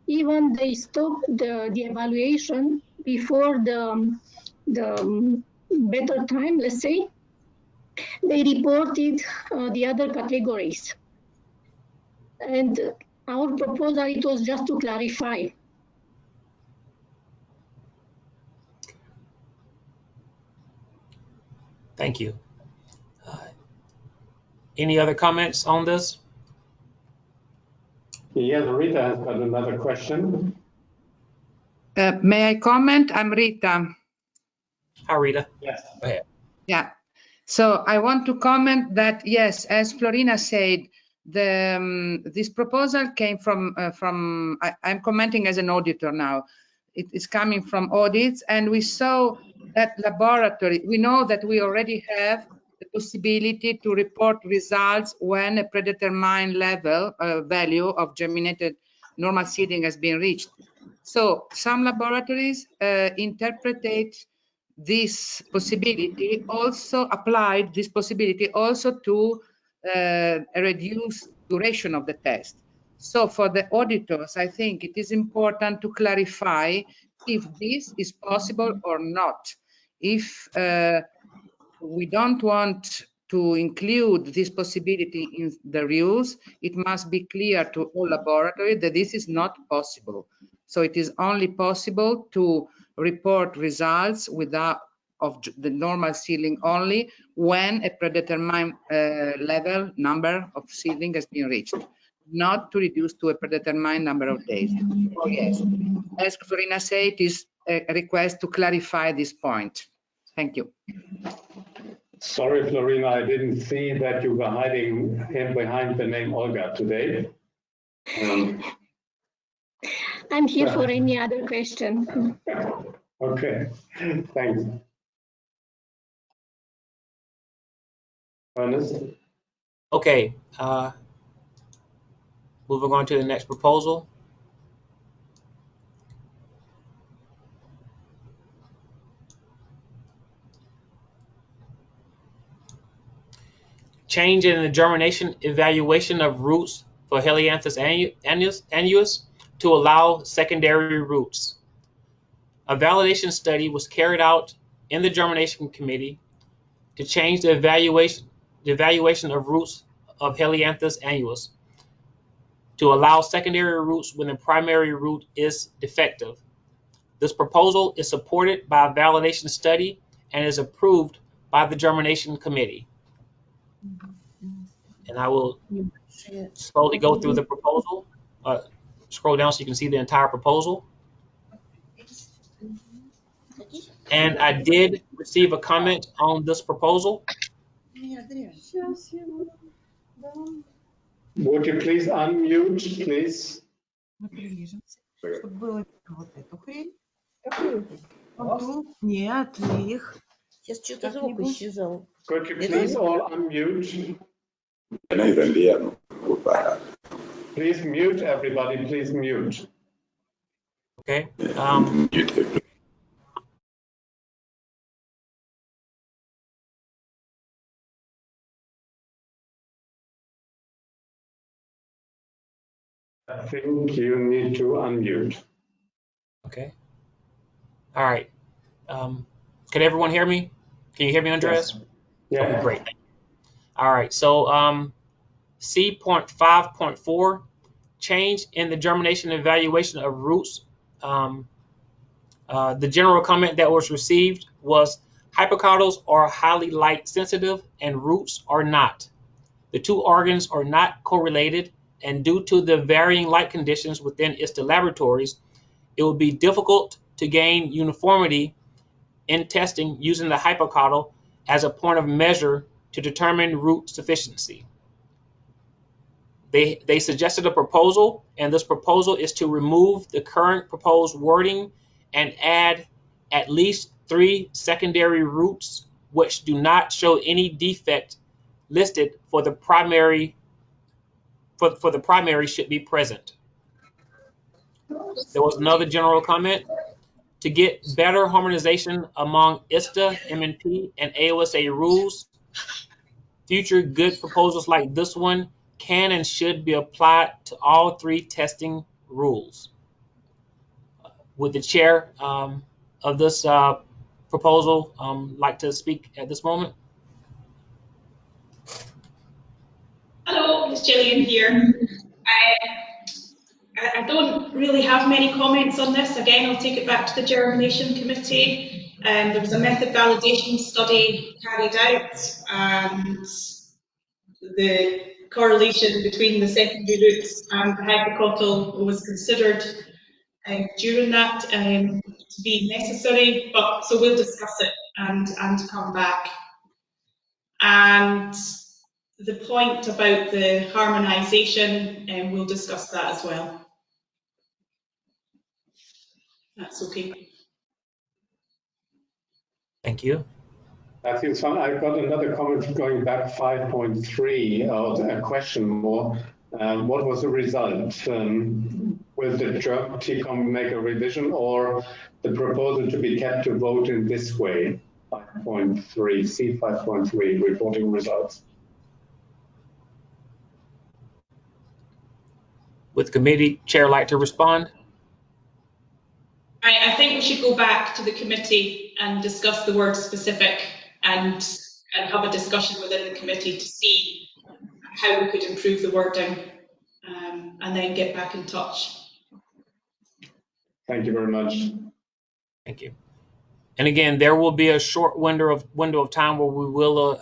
even they stopped the evaluation before the better time, let's say. They reported the other categories. And our proposal, it was just to clarify. Thank you. Any other comments on this? Yes, Rita has got another question. May I comment? I'm Rita. Hi, Rita. Yes. Go ahead. Yeah. So I want to comment that, yes, as Florina said, this proposal came from I'm commenting as an auditor now. It is coming from audits, and we saw that laboratory. We know that we already have the possibility to report results when a predetermined level value of germinated normal seeding has been reached. So some laboratories interpreted this possibility, also applied this possibility also to a reduced duration of the test. So for the auditors, I think it is important to clarify if this is possible or not. If we don't want to include this possibility in the rules, it must be clear to all laboratories that this is not possible. So it is only possible to report results without of the normal seedling only when a predetermined level number of seedling has been reached, not to reduce to a predetermined number of days. Oh yes, as Florina said, it is a request to clarify this point. Thank you. Sorry, Florina, I didn't see that you were hiding behind the name Olga today. I'm here for any other question. Okay, thanks. Ernest? Okay. Moving on to the next proposal. Change in the germination evaluation of roots for Helianthus annuus to allow secondary roots. A validation study was carried out in the germination committee to change the evaluation of roots of Helianthus annuus to allow secondary roots when the primary root is defective. This proposal is supported by a validation study and is approved by the germination committee. And I will slowly go through the proposal. Scroll down so you can see the entire proposal. And I did receive a comment on this proposal? Would you please unmute, please? Could you please all unmute? Please mute everybody, please mute. Okay. I think you need to unmute. Okay. All right. Can everyone hear me? Can you hear me, Andreas? Yes. Yeah. Okay, great. All right. So C.5.4, change in the germination evaluation of roots. The general comment that was received was hypocotyls are highly light sensitive and roots are not. The two organs are not correlated, and due to the varying light conditions within ISTA laboratories, it will be difficult to gain uniformity in testing using the hypocotyl as a point of measure to determine root sufficiency. They suggested a proposal, and this proposal is to remove the current proposed wording and add at least 3 secondary roots which do not show any defect listed for the primary should be present. There was another general comment. To get better harmonization among ISTA, MNP, and AOSA rules, future good proposals like this one can and should be applied to all 3 testing rules. Would the chair of this proposal like to speak at this moment? Hello, it's Gillian here. I don't really have many comments on this. Again, I'll take it back to the Germination Committee. There was a method validation study carried out, and the correlation between the secondary roots and the hypocotyl was considered during that to be necessary, but so we'll discuss it and come back. And the point about the harmonisation, we'll discuss that as well. That's okay. Thank you. I think so. I've got another comment going back 5.3, or a question more. What was the result? Will the TCOM make a revision or the proposal to be kept to vote in this way? 5.3, C5.3, reporting results. Would the committee chair like to respond? I think we should go back to the committee and discuss the word specific and have a discussion within the committee to see how we could improve the wording, and then get back in touch. Thank you very much. Thank you. And again, there will be a short window of time where we will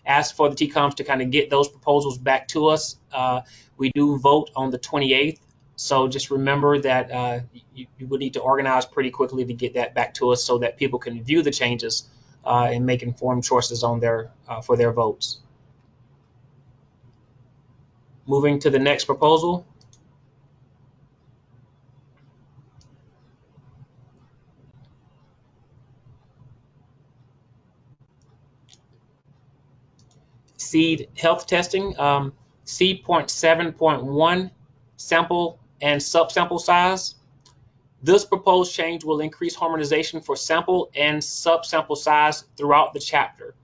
ask for the TCOMs to kind of get those proposals back to us. We do vote on the 28th, so just remember that you would need to organize pretty quickly to get that back to us so that people can view the changes and make informed choices on for their votes. Moving to the next proposal. Seed health testing, C.7.1, sample and subsample size. This proposed change will increase harmonization for sample and subsample size throughout the chapter.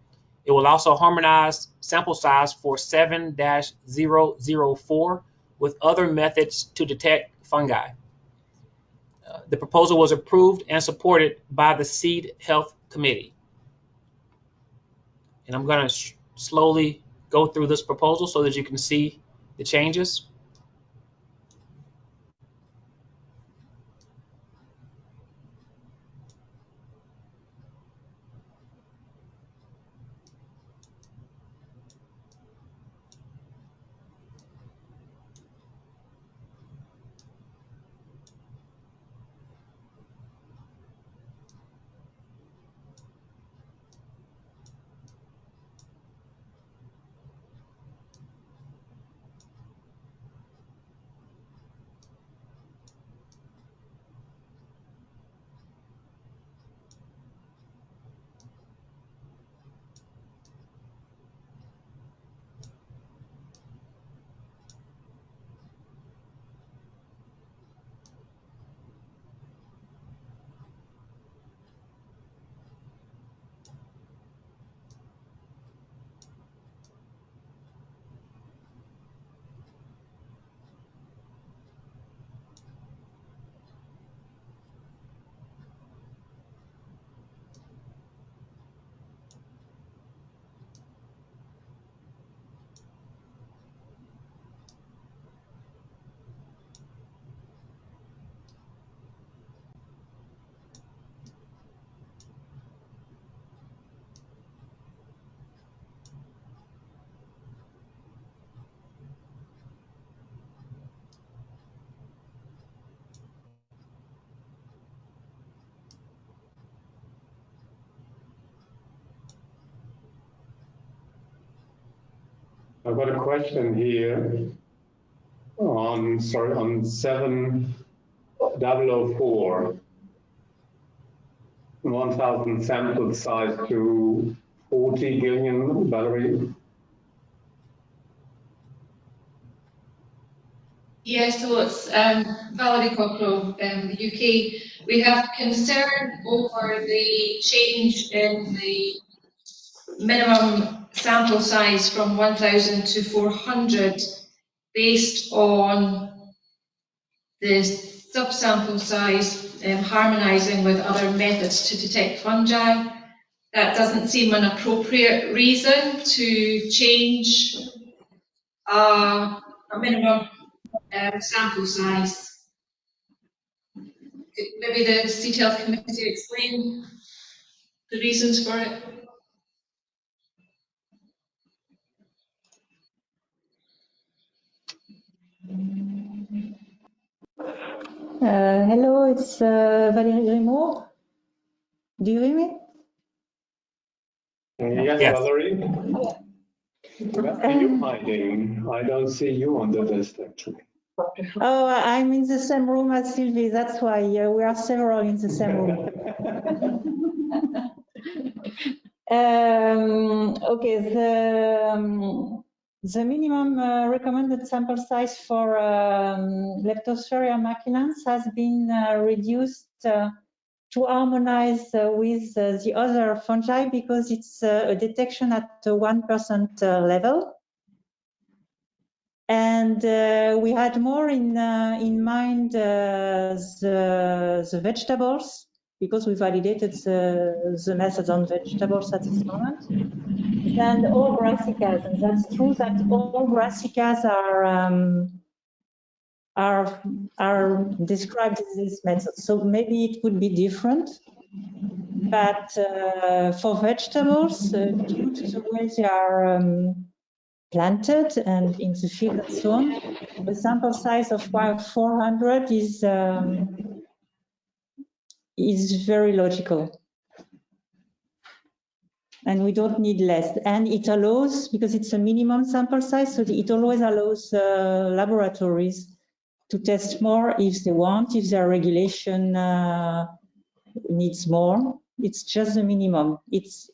It will also harmonize sample size for 7-004 with other methods to detect fungi. The proposal was approved and supported by the Seed Health Committee. And I'm going to slowly go through this proposal so that you can see the changes. I've got a question here on 7004. 1,000 sample size to 40 billion, Valerie. Yes, so it's Valerie Cockrell, the UK. We have concern over the change in the minimum sample size from 1,000 to 400 based on the subsample size harmonising with other methods to detect fungi. That doesn't seem an appropriate reason to change a minimum sample size. Maybe the detailed committee explain the reasons for it. Hello, it's Valérie Grimaud. Do you hear me? Yes, Yes. Valerie. Where are you hiding? I don't see you on the list, actually. Oh, I'm in the same room as Sylvie. That's why we are several in the same room. Okay, the minimum recommended sample size for Leptosphaeria maculans has been reduced to harmonize with the other fungi because it's a detection at the 1% level. And we had more in mind the vegetables because we validated the methods on vegetables at this moment, and all brassicas. And that's true that all brassicas are described in this method. So maybe it would be different. But for vegetables, due to the way they are planted and in the field and so on, the sample size of 400 is very logical. And we don't need less. And it allows, because it's a minimum sample size, so it always allows laboratories to test more if they want, if their regulation needs more. It's just the minimum. It's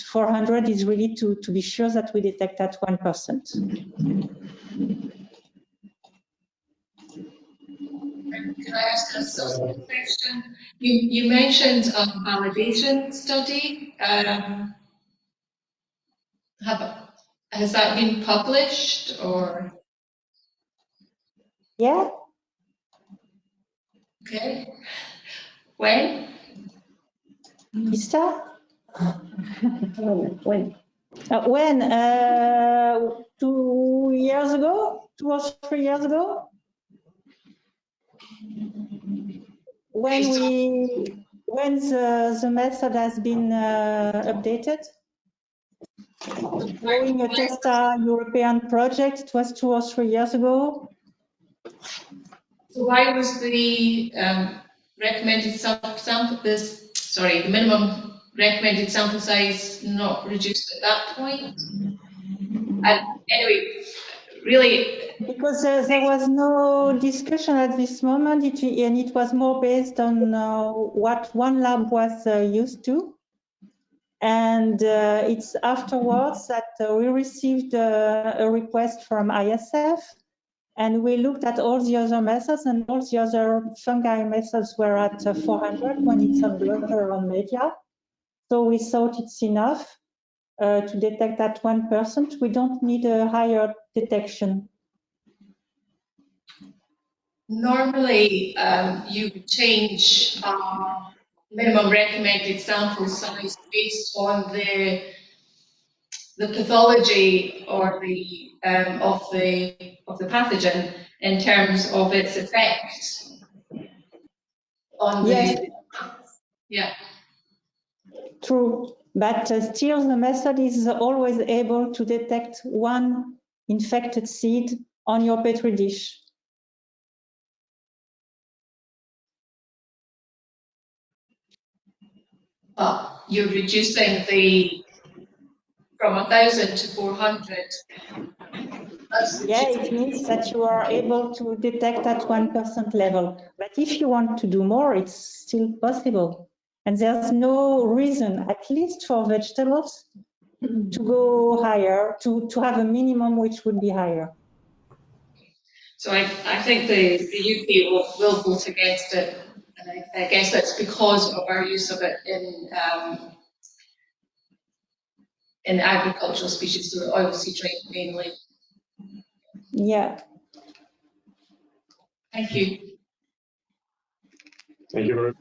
400 is really to be sure that we detect at 1%. Can I ask a subsequent question? You mentioned a validation study. Has that been published or? Yeah. Okay. When? ISTA? When? 2 years ago, 2 or 3 years ago. When the method has been updated. Following a TESTA European project, it was 2 or 3 years ago. So why was the recommended the minimum recommended sample size not reduced at that point? And anyway, really. Because there was no discussion at this moment, and it was more based on what one lab was used to. And it's afterwards that we received a request from ISF, and we looked at all the other methods, and all the other fungi methods were at 400 when it's on blood or on media. So we thought it's enough to detect at 1%. We don't need a higher detection. Normally, you change minimum recommended sample size based on the pathology or the of the pathogen in terms of its effect on yes. Yeah. True, but still the method is always able to detect one infected seed on your Petri dish. Well, you're reducing from 1,000 to 400 Yeah, it means that you are able to detect at 1% level. But if you want to do more, it's still possible. And there's no reason, at least for vegetables, to go higher, to have a minimum which would be higher. So I think the UK will vote against it, and I guess that's because of our use of it in agricultural species, so the oilseed rape mainly. Yeah. Thank you. Thank you very much.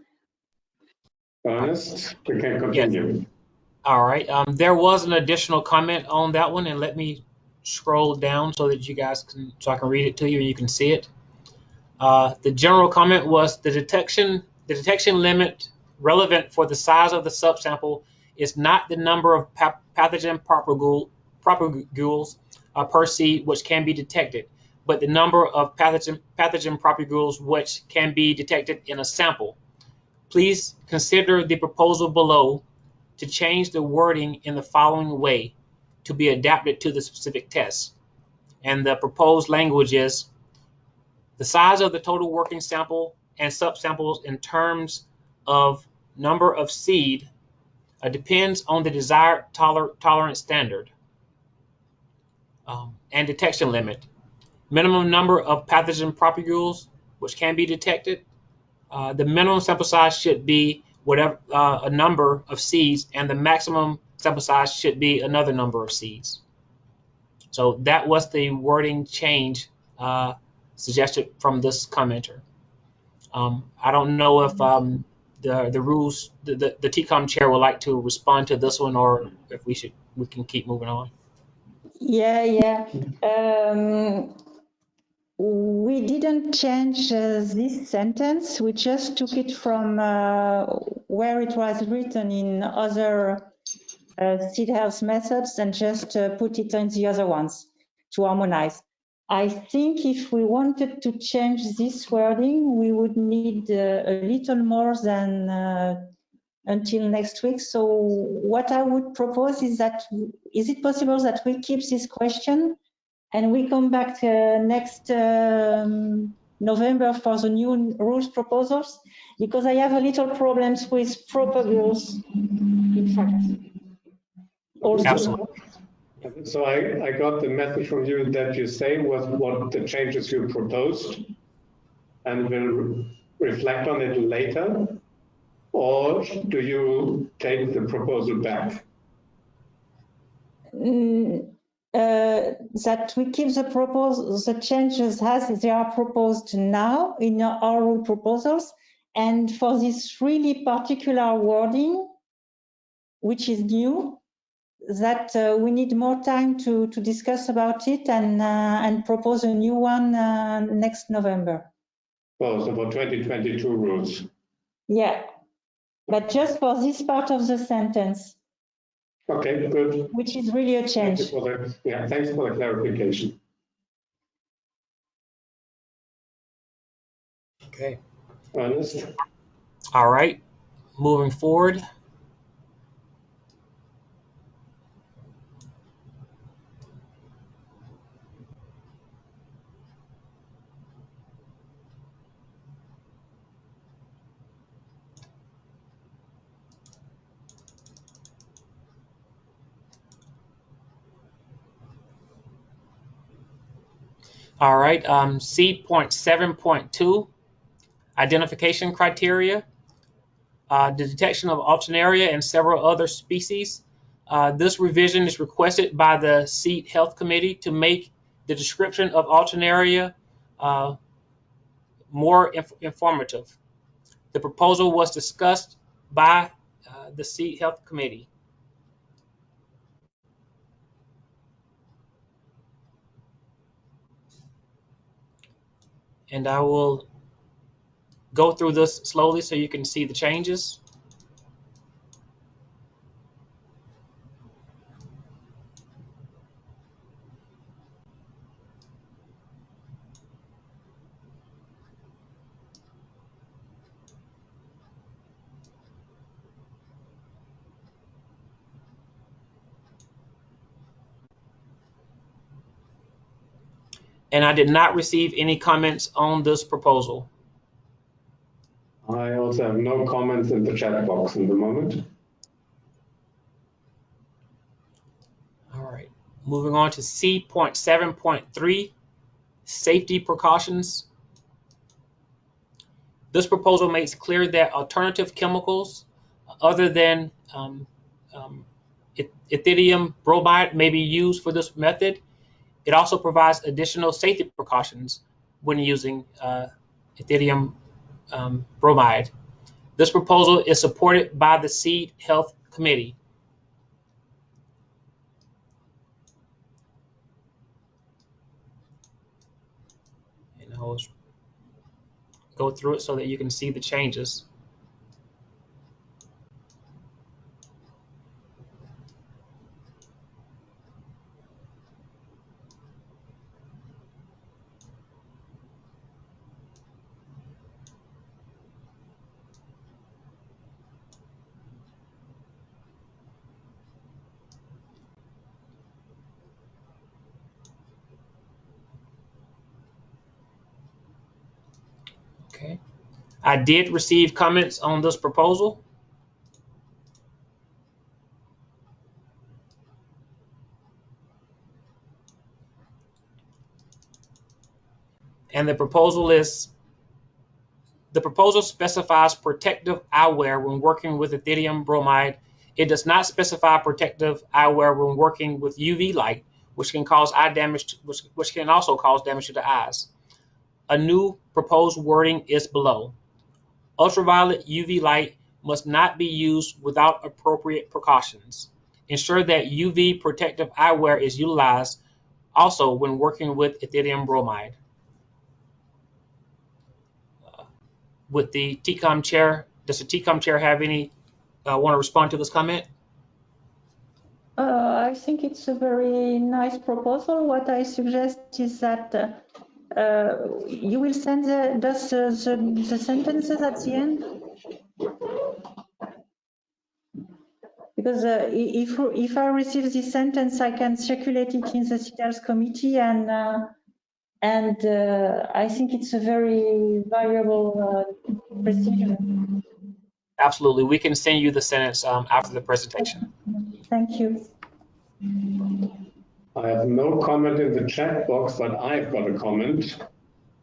Ernest, we can continue. Yes. All right. There was an additional comment on that one, and let me scroll down so that you guys so I can read it to you and you can see it. The general comment was the detection limit relevant for the size of the subsample is not the number of pathogen propagules per seed which can be detected, but the number of pathogen propagules which can be detected in a sample. Please consider the proposal below to change the wording in the following way to be adapted to the specific test. And the proposed language is the size of the total working sample and subsamples in terms of number of seed depends on the desired tolerance standard and detection limit. Minimum number of pathogen propagules which can be detected. The minimum sample size should be whatever a number of seeds, and the maximum sample size should be another number of seeds. So that was the wording change suggested from this commenter. I don't know if the rules, the TCOM chair would like to respond to this one, or if we can keep moving on. Yeah. We didn't change this sentence. We just took it from where it was written in other seed health methods and just put it in the other ones to harmonize. I think if we wanted to change this wording, we would need a little more than until next week. So what I would propose is that, is it possible that we keep this question and we come back next November for the new rules proposals? Because I have a little problems with propagules, in fact. Also. Absolutely. So I got the message from you that you say was what the changes you proposed and will reflect on it later, or do you take the proposal back? That we keep the changes as they are proposed now in our rule proposals, and for this really particular wording, which is new, that we need more time to discuss about it and propose a new one next November. Well, so for 2022 rules. Yeah, but just for this part of the sentence. Okay, good. Which is really a change. Thanks for the clarification. Okay. Ernest? All right. Moving forward. All right, C.7.2, identification criteria, the detection of Alternaria and several other species. This revision is requested by the Seed Health Committee to make the description of Alternaria more informative. The proposal was discussed by the Seed Health Committee. And I will go through this slowly so you can see the changes. And I did not receive any comments on this proposal. I also have no comments in the chat box in the moment. All right, moving on to C.7.3, safety precautions. This proposal makes clear that alternative chemicals other than ethidium bromide may be used for this method. It also provides additional safety precautions when using ethidium bromide. This proposal is supported by the Seed Health Committee. And I'll go through it so that you can see the changes. Okay. I did receive comments on this proposal. And the proposal specifies protective eyewear when working with ethidium bromide. It does not specify protective eyewear when working with UV light, which can cause eye damage, which can also cause damage to the eyes. A new proposed wording is below. Ultraviolet UV light must not be used without appropriate precautions. Ensure that UV protective eyewear is utilized also when working with ethidium bromide. With the TCOM chair, does the TCOM chair have any want to respond to this comment? I think it's a very nice proposal. What I suggest is that you will send the sentences at the end, because if I receive this sentence, I can circulate it in the CITES committee, and I think it's a very valuable procedure. Absolutely, we can send you the sentence after the presentation. Thank you. I have no comment in the chat box, but I've got a comment.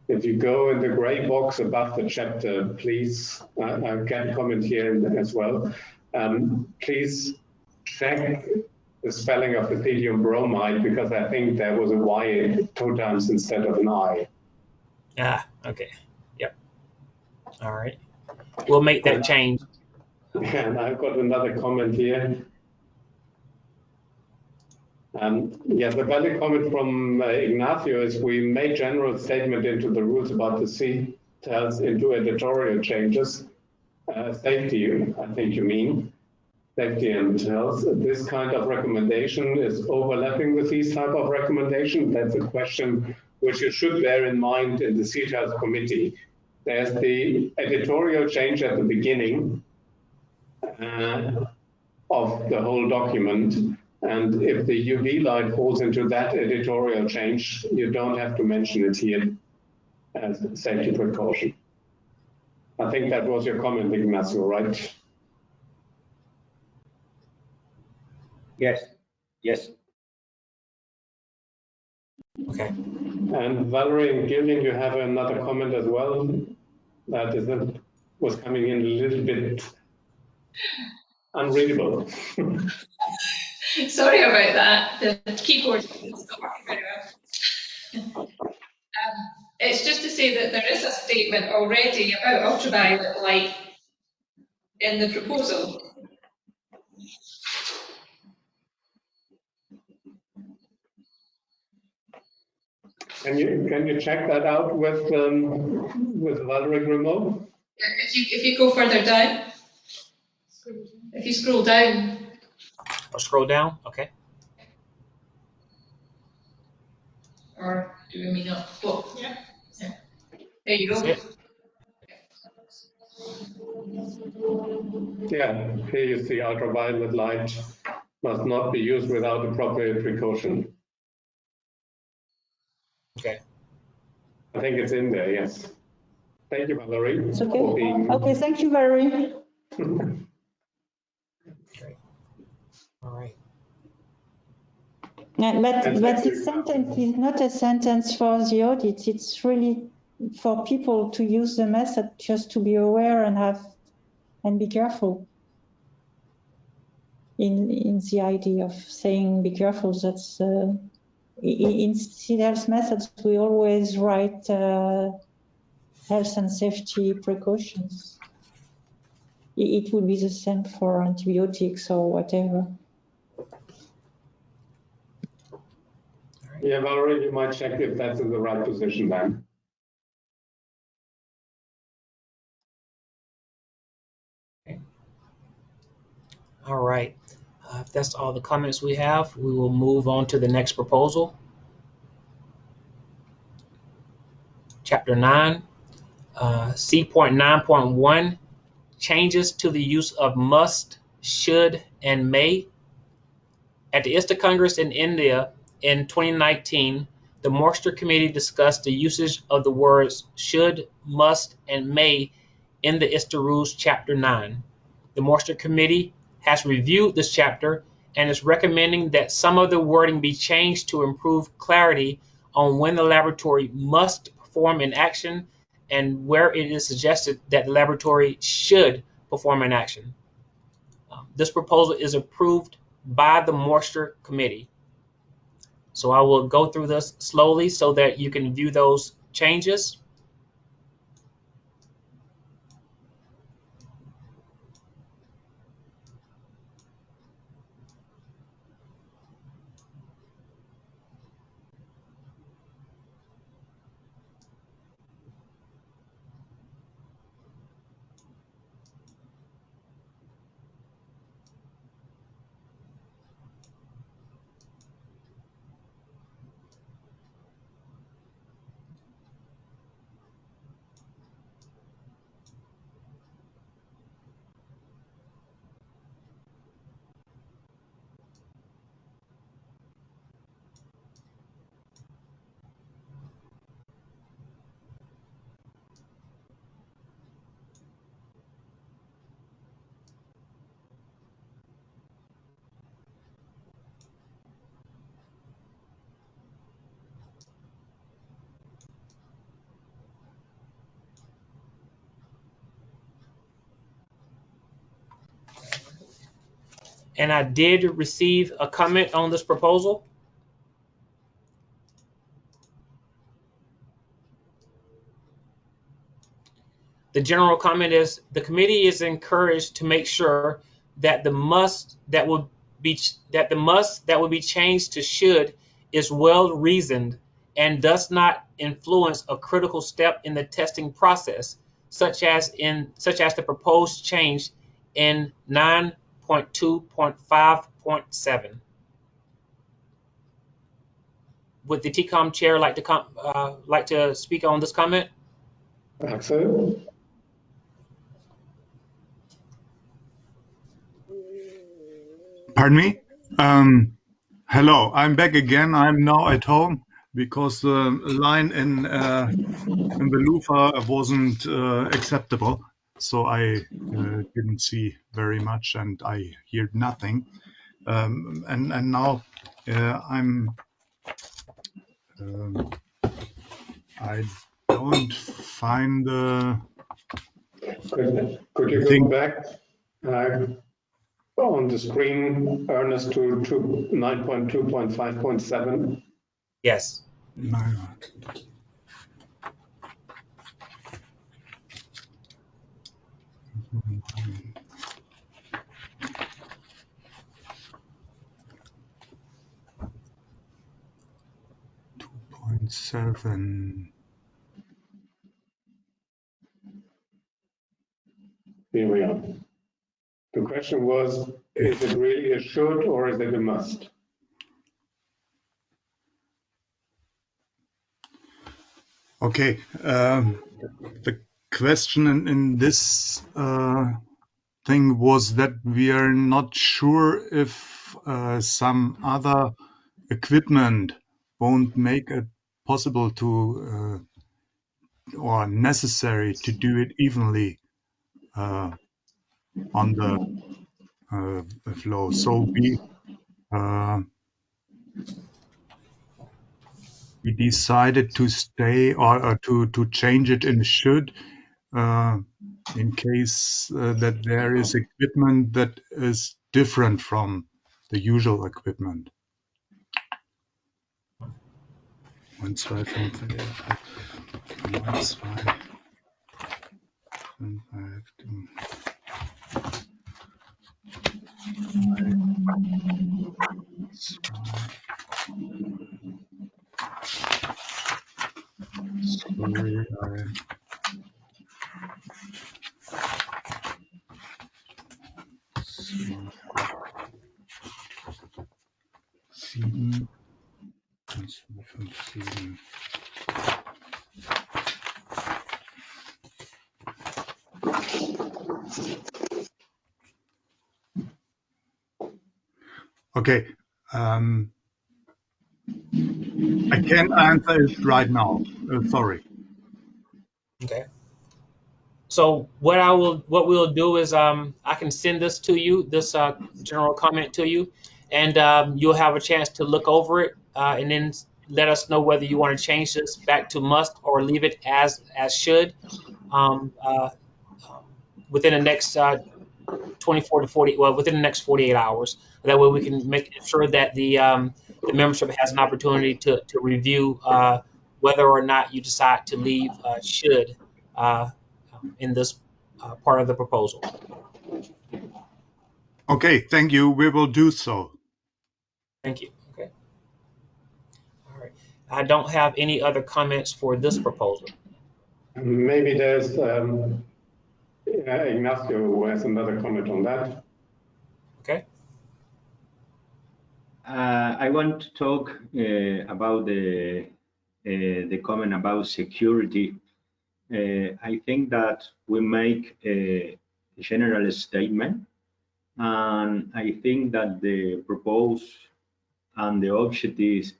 If you go in the gray box above the chapter, please, I can comment here as well. Please check the spelling of ethidium bromide, because I think there was a Y 2 times instead of an I. Ah, okay. Yep. All right. We'll make that change. And I've got another comment here. The valid comment from Ignacio is we made general statement into the rules about the CTELs into editorial changes. Safety, I think you mean. Safety and health. This kind of recommendation is overlapping with these type of recommendations. That's a question which you should bear in mind in the CTELs committee. There's the editorial change at the beginning of the whole document. And if the UV light falls into that editorial change, you don't have to mention it here as a safety precaution. I think that was your comment, Ignacio, right? Yes, yes. Okay. And Valerie and Gillian, you have another comment as well. That was coming in a little bit unreadable. Sorry about that. The keyboard is not working very well. It's just to say that there is a statement already about ultraviolet light in the proposal. Can you check that out with Valerie Grimaud? If you go further down, if you scroll down. I'll scroll down. Okay. Or do we mean not? Oh, yeah. There you go. Yeah, here you see ultraviolet light must not be used without appropriate precaution. Okay. I think it's in there, yes. Thank you, Valerie, It's okay. for being. Okay, thank you, Valerie. Great. All right. Yeah, but thank this you. sentence is not a sentence for the audit. It's really for people to use the method, just to be aware and be careful. In the idea of saying be careful, that's in CDL's methods we always write health and safety precautions. It would be the same for antibiotics or whatever. Yeah, Valerie, you might check if that's in the right position then. All right. If that's all the comments we have, we will move on to the next proposal. Chapter 9, C.9.1, changes to the use of must, should, and may. At the ISTA Congress in India in 2019, the Moisture Committee discussed the usage of the words should, must, and may in the ISTA Rules Chapter 9. The Moisture Committee has reviewed this chapter and is recommending that some of the wording be changed to improve clarity on when the laboratory must perform an action and where it is suggested that the laboratory should perform an action. This proposal is approved by the Moisture Committee. So I will go through this slowly so that you can view those changes. And I did receive a comment on this proposal. The general comment is the committee is encouraged to make sure that the must that will be changed to should is well reasoned and does not influence a critical step in the testing process, such as the proposed change in 9.2.5.7. Would the TCOM chair like to speak on this comment? Axel? Pardon me? Hello, I'm back again. I'm now at home because the line in the Louvre wasn't acceptable. So I didn't see very much and I heard nothing. And now I don't find the. Could you go back on the screen, Ernest, to 9.2.5.7? Yes. No. 2.7. Here we are. The question was, is it really a should or is it a must? Okay. The question in this thing was that we are not sure if some other equipment won't make it possible to or necessary to do it evenly on the flow. So we decided to stay or to change it in should in case that there is equipment that is different from the usual equipment. 1, 2, 5, 1, 2, 5, 2, sorry, 7, 1, 2, 5, 7. Okay, I can't answer it right now. Sorry. Okay. So what we'll do is I can send this to you, this general comment to you, and you'll have a chance to look over it and then let us know whether you want to change this back to must or leave it as should um, uh, within the next 24 to 40, well, within the next 48 hours. That way we can make sure that the membership has an opportunity to review whether or not you decide to leave should in this part of the proposal. Okay, thank you. We will do so. Thank you. Okay. All right. I don't have any other comments for this proposal. Maybe there's Ignacio who has another comment on that. Okay. I want to talk about the comment about security. I think that we make a general statement, and I think that the purpose and the objectives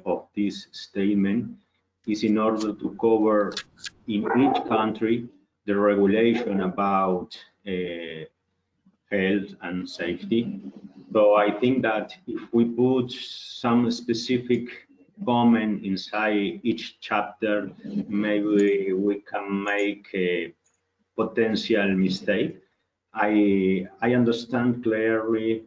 of this statement is in order to cover in each country the regulation about health and safety. So I think that if we put some specific comment inside each chapter, maybe we can make a potential mistake. I understand clearly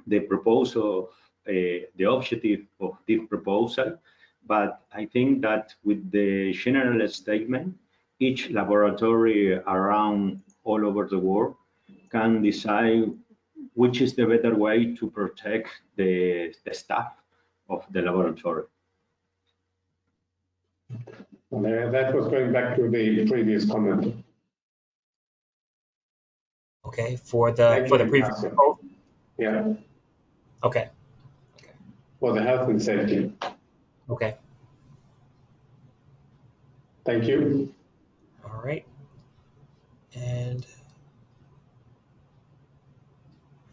the proposal, the objective of this proposal, but I think that with the general statement, each laboratory around all over the world can decide which is the better way to protect the staff of the laboratory. That was going back to the previous comment. Okay. For the previous proposal. Yeah. Okay. For the health and safety. Okay. Thank you. All right. And if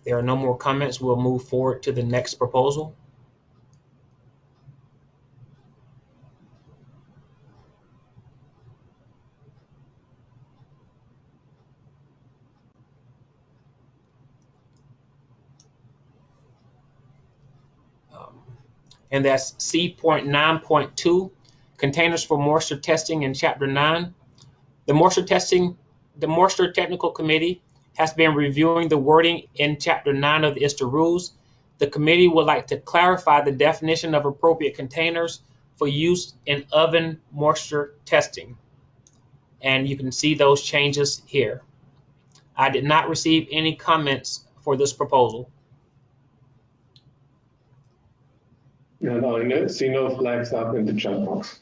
there are no more comments, we'll move forward to the next proposal. And that's C.9.2, containers for moisture testing in Chapter 9. The Moisture Technical Committee has been reviewing the wording in Chapter 9 of the ISTA Rules. The committee would like to clarify the definition of appropriate containers for use in oven moisture testing. And you can see those changes here. I did not receive any comments for this proposal. No, I see no flags up in the chat box.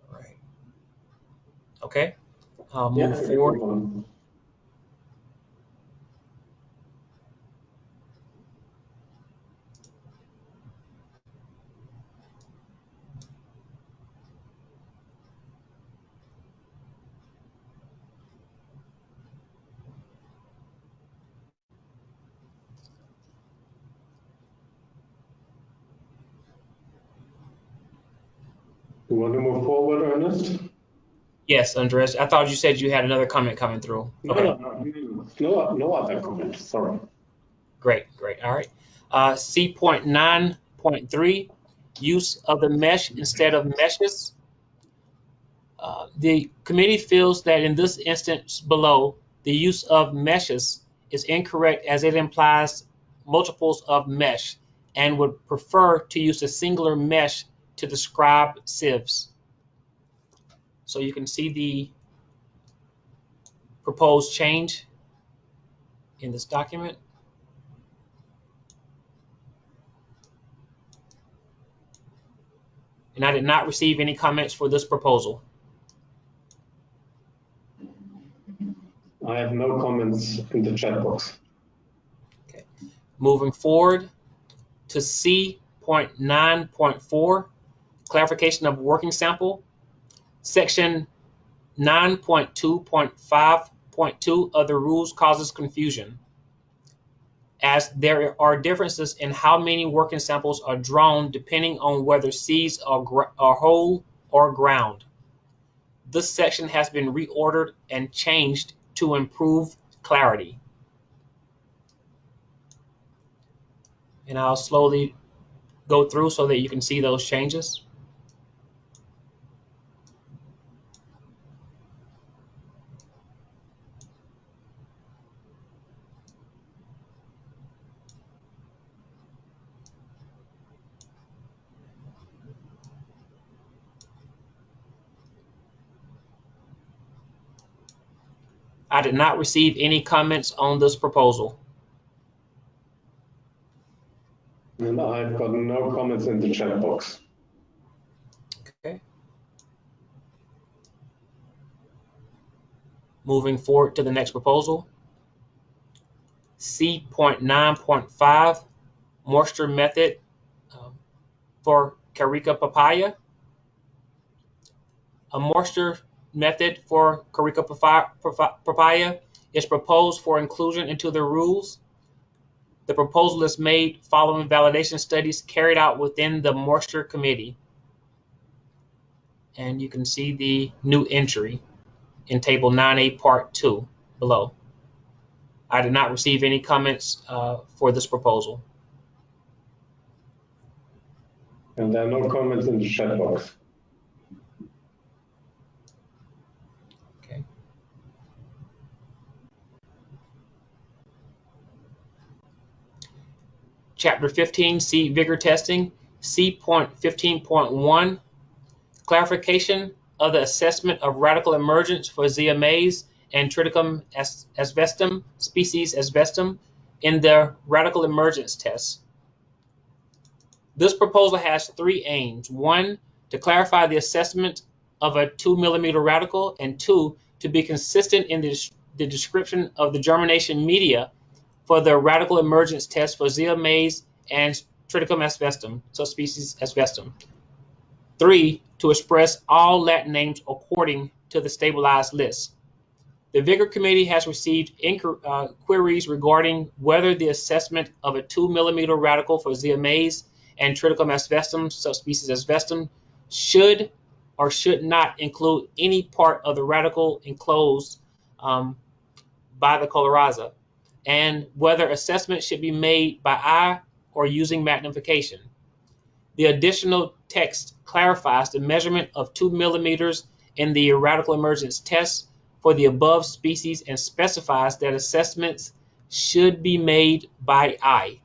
All right. Okay. I'll move forward. You want to move forward, Ernest? Yes, Andres. I thought you said you had another comment coming through. No, Okay. no other comment. Sorry. Great. All right. C.9.3, use of the mesh instead of meshes. The committee feels that in this instance below, the use of meshes is incorrect as it implies multiples of mesh and would prefer to use a singular mesh to describe sieves. So you can see the proposed change in this document. And I did not receive any comments for this proposal. I have no comments in the chat box. Okay. Moving forward to C.9.4, clarification of working sample. Section 9.2.5.2 of the rules causes confusion, as there are differences in how many working samples are drawn depending on whether seeds are whole or ground. This section has been reordered and changed to improve clarity. And I'll slowly go through so that you can see those changes. I did not receive any comments on this proposal. And I've got no comments in the chat box. Okay. Moving forward to the next proposal. C.9.5, moisture method for Carica papaya. A moisture method for Carica papaya is proposed for inclusion into the rules. The proposal is made following validation studies carried out within the moisture committee. And you can see the new entry in table 9A part 2 below. I did not receive any comments for this proposal. And there are no comments in the chat box. Okay. Chapter 15, seed vigor testing. C.15.1, clarification of the assessment of radical emergence for Zea mays and Triticum asbestum, species asbestum, in the radical emergence test. This proposal has three aims. One, to clarify the assessment of a 2 millimeter radical, and two, to be consistent in the description of the germination media for the radical emergence test for Zea mays and Triticum asbestum, subspecies asbestum. Three, to express all Latin names according to the stabilized list. The Vigor Committee has received queries regarding whether the assessment of a 2 millimeter radical for Zea mays and Triticum asbestum, subspecies asbestum, should or should not include any part of the radical enclosed by the coryza, and whether assessment should be made by eye or using magnification. The additional text clarifies the measurement of 2 millimeters in the radical emergence test for the above species and specifies that assessments should be made by eye.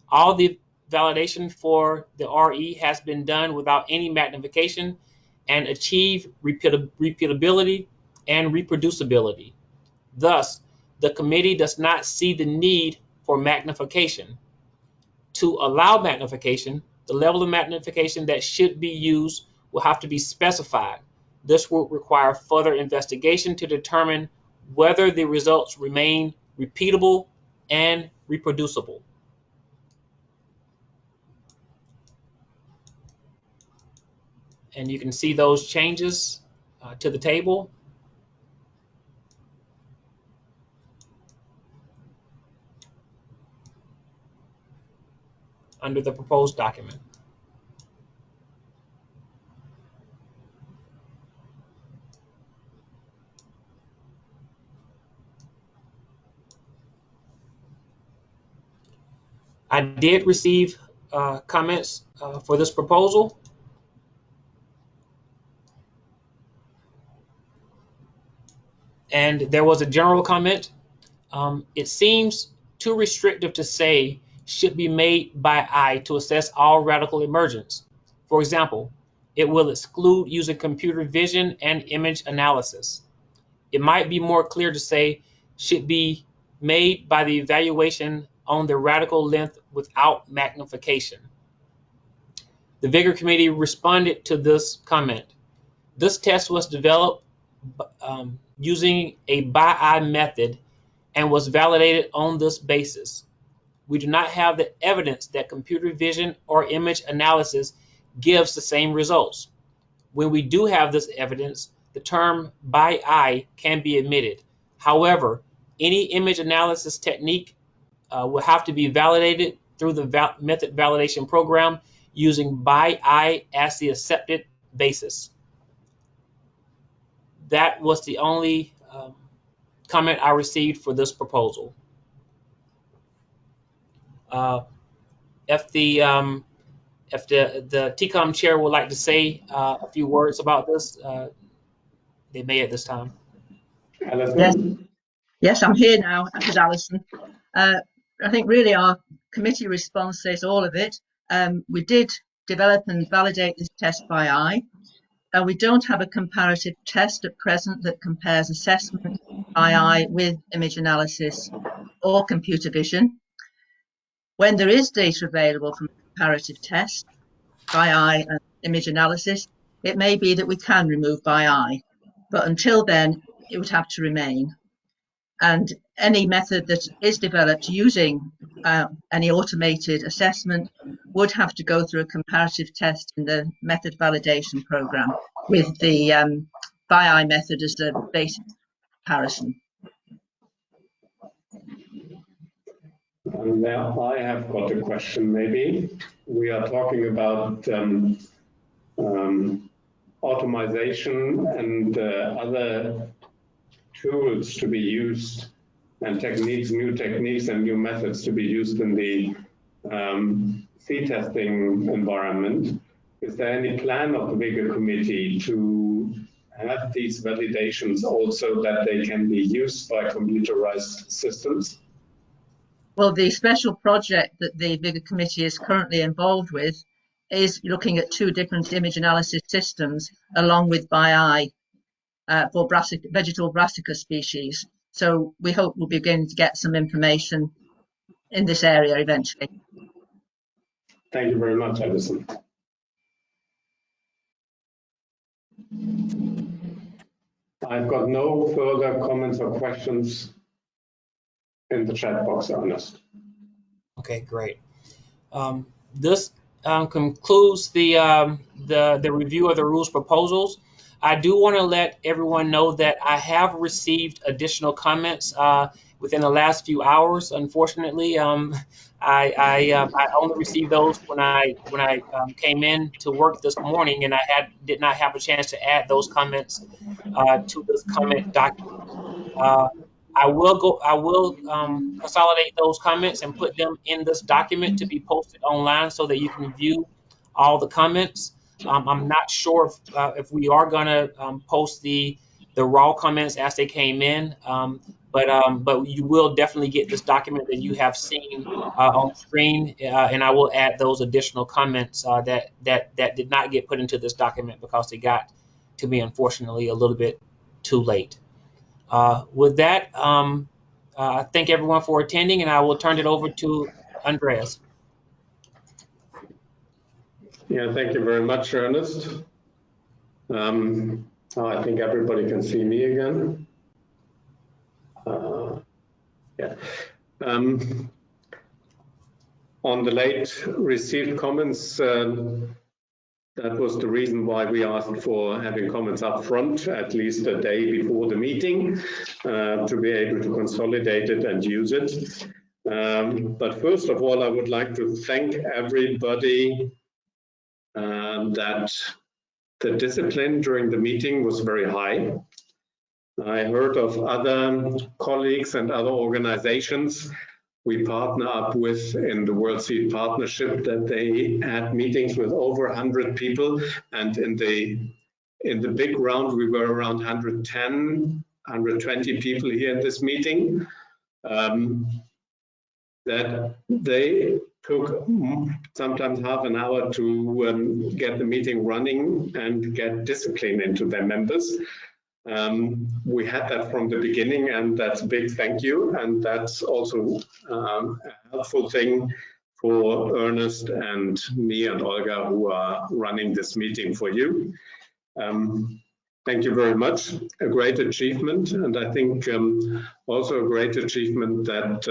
All the validation for the RE has been done without any magnification and achieve repeatability and reproducibility. Thus, the committee does not see the need for magnification. To allow magnification, the level of magnification that should be used will have to be specified. This will require further investigation to determine whether the results remain repeatable and reproducible. And you can see those changes to the table under the proposed document. I did receive comments for this proposal. And there was a general comment. It seems too restrictive to say should be made by eye to assess all radical emergence. For example, it will exclude using computer vision and image analysis. It might be more clear to say should be made by the evaluation on the radical length without magnification. The Vigor Committee responded to this comment. This test was developed using a by-eye method and was validated on this basis. We do not have the evidence that computer vision or image analysis gives the same results. When we do have this evidence, the term by eye can be omitted. However, any image analysis technique will have to be validated through the method validation program using by eye as the accepted basis. That was the only comment I received for this proposal. If the TCOM chair would like to say a few words about this, they may at this time. Yes, I'm here now. This is Alison. I think really our committee response says all of it. We did develop and validate this test by eye. We don't have a comparative test at present that compares assessment by eye with image analysis or computer vision. When there is data available from a comparative test by eye and image analysis, it may be that we can remove by eye, but until then, it would have to remain. And any method that is developed using any automated assessment would have to go through a comparative test in the method validation program with the by-eye method as the basic comparison. And now I have got a question maybe. We are talking about automation and other tools to be used and techniques, new techniques and new methods to be used in the sea testing environment. Is there any plan of the Vigor Committee to have these validations also that they can be used by computerized systems? Well, the special project that the Vigor Committee is currently involved with is looking at 2 different image analysis systems along with by-eye for vegetal brassica species. So we hope we'll begin to get some information in this area eventually. Thank you very much, Alison. I've got no further comments or questions in the chat box, Ernest. Okay, great. This concludes the review of the rules proposals. I do want to let everyone know that I have received additional comments within the last few hours. Unfortunately, I only received those when I came in to work this morning, and I did not have a chance to add those comments to this comment document. I will consolidate those comments and put them in this document to be posted online so that you can view all the comments. I'm not sure if we are going to post the raw comments as they came in, but you will definitely get this document that you have seen on screen, and I will add those additional comments that did not get put into this document because they got to me, unfortunately, a little bit too late. With that, I thank everyone for attending, and I will turn it over to Andreas. Yeah, thank you very much, Ernest. I think everybody can see me again. Yeah. On the late received comments, that was the reason why we asked for having comments up front, at least a day before the meeting, to be able to consolidate it and use it. But first of all, I would like to thank everybody that the discipline during the meeting was very high. I heard of other colleagues and other organizations we partner up with in the World Seed Partnership, that they had meetings with over 100 people, and in the big round we were around 110, 120 people here in this meeting. That they took sometimes half an hour to get the meeting running and get discipline into their members. We had that from the beginning, and that's a big thank you. And that's also a helpful thing for Ernest and me and Olga, who are running this meeting for you. Thank you very much. A great achievement, and I think also a great achievement that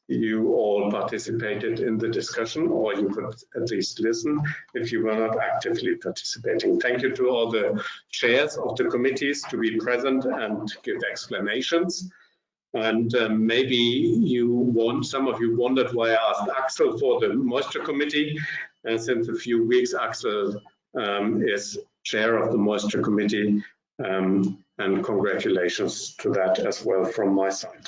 you all participated in the discussion, or you could at least listen if you were not actively participating. Thank you to all the chairs of the committees to be present and give explanations. And maybe some of you wondered why I asked Axel for the Moisture Committee. And since a few weeks, Axel is chair of the Moisture Committee, and congratulations to that as well from my side.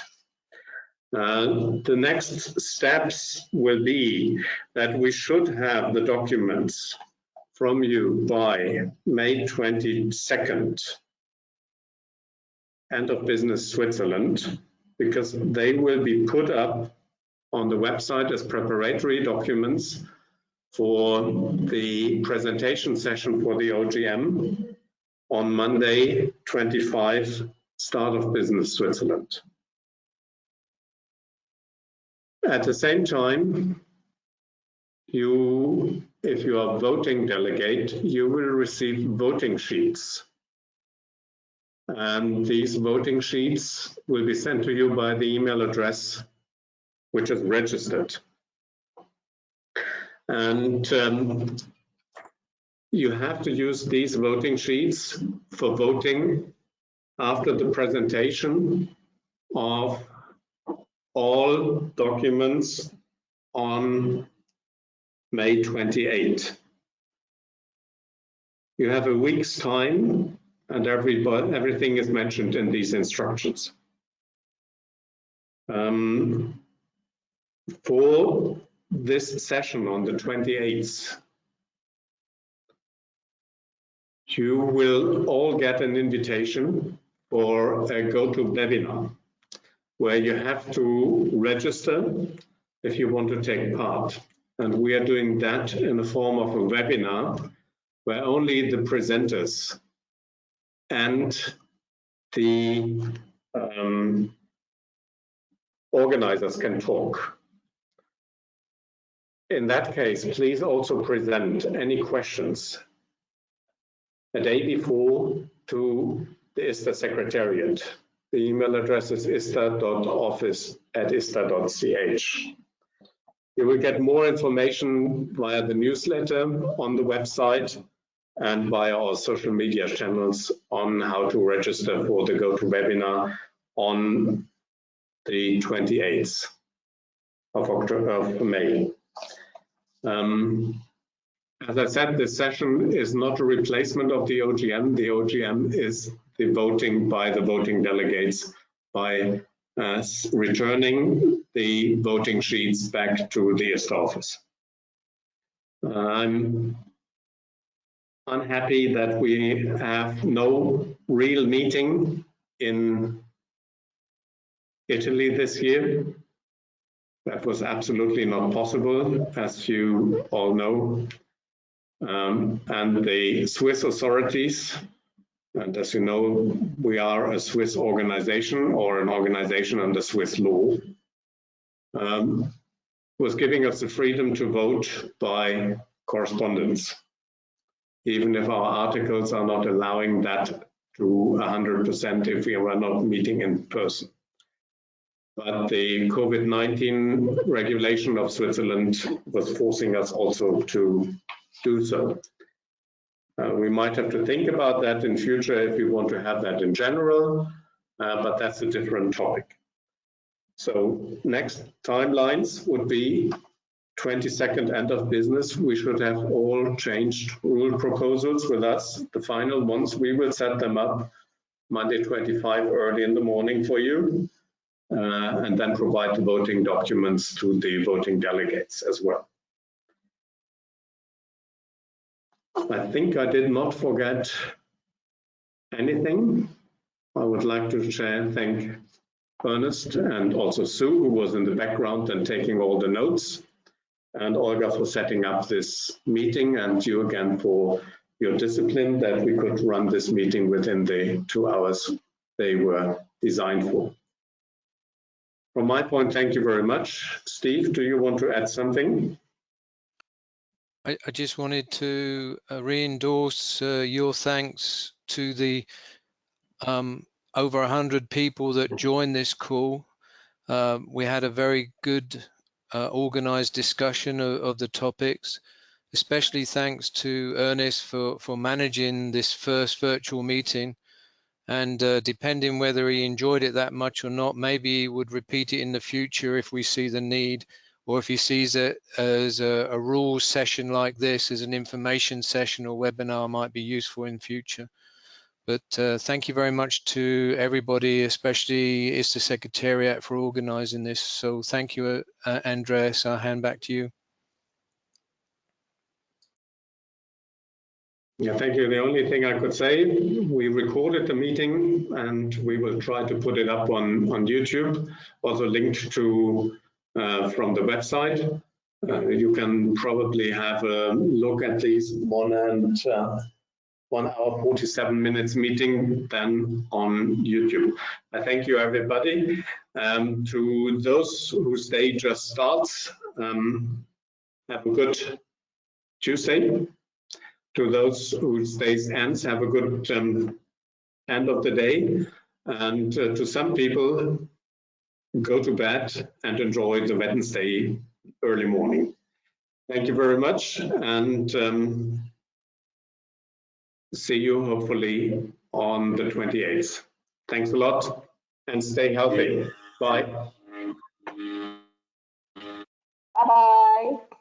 The next steps will be that we should have the documents from you by May 22nd, end of business Switzerland, because they will be put up on the website as preparatory documents for the presentation session for the OGM on Monday, 25, start of business Switzerland. At the same time, if you are voting delegate, you will receive voting sheets. And these voting sheets will be sent to you by the email address which is registered. And you have to use these voting sheets for voting after the presentation of all documents on May 28. You have a week's time, and everything is mentioned in these instructions. For this session on the 28th, you will all get an invitation for a GoToWebinar, where you have to register if you want to take part. And we are doing that in the form of a webinar where only the presenters and the organizers can talk. In that case, please also present any questions a day before to the ISTA Secretariat. The email address is ista.office@ista.ch. You will get more information via the newsletter on the website and via our social media channels on how to register for the GoToWebinar on the 28th of May. As I said, this session is not a replacement of the OGM. The OGM is the voting by the voting delegates by returning the voting sheets back to the ISTA office. I'm unhappy that we have no real meeting in Italy this year. That was absolutely not possible, as you all know. And the Swiss authorities, and as you know, we are a Swiss organization or an organization under Swiss law, was giving us the freedom to vote by correspondence, even if our articles are not allowing that to 100% if we were not meeting in person. But the COVID-19 regulation of Switzerland was forcing us also to do so. We might have to think about that in future if we want to have that in general, but that's a different topic. So next timelines would be 22nd, end of business. We should have all changed rule proposals with us. The final ones, we will set them up Monday 25 early in the morning for you. and then provide the voting documents to the voting delegates as well. I think I did not forget anything. I would like to thank Ernest and also Sue, who was in the background and taking all the notes, and Olga for setting up this meeting, and you again for your discipline that we could run this meeting within the 2 hours they were designed for. From my point, thank you very much. Steve, do you want to add something? I just wanted to re-endorse your thanks to the over 100 people that joined this call. We had a very good organized discussion of the topics, especially thanks to Ernest for managing this first virtual meeting. And depending whether he enjoyed it that much or not, maybe he would repeat it in the future if we see the need, or if he sees it as a rules session like this as an information session or webinar might be useful in future. But thank you very much to everybody, especially ISTA Secretariat, for organizing this. So thank you, Andreas. I'll hand back to you. Yeah, thank you. The only thing I could say, we recorded the meeting and we will try to put it up on YouTube, also linked to from the website. You can probably have a look at this 1 hour 47 minutes meeting then on YouTube. I thank you, everybody. To those whose day just starts, have a good Tuesday. To those whose days ends, have a good end of the day. And to some people, go to bed and enjoy the Wednesday early morning. Thank you very much, and see you hopefully on the 28th. Thanks a lot and stay healthy. Bye. Bye-bye.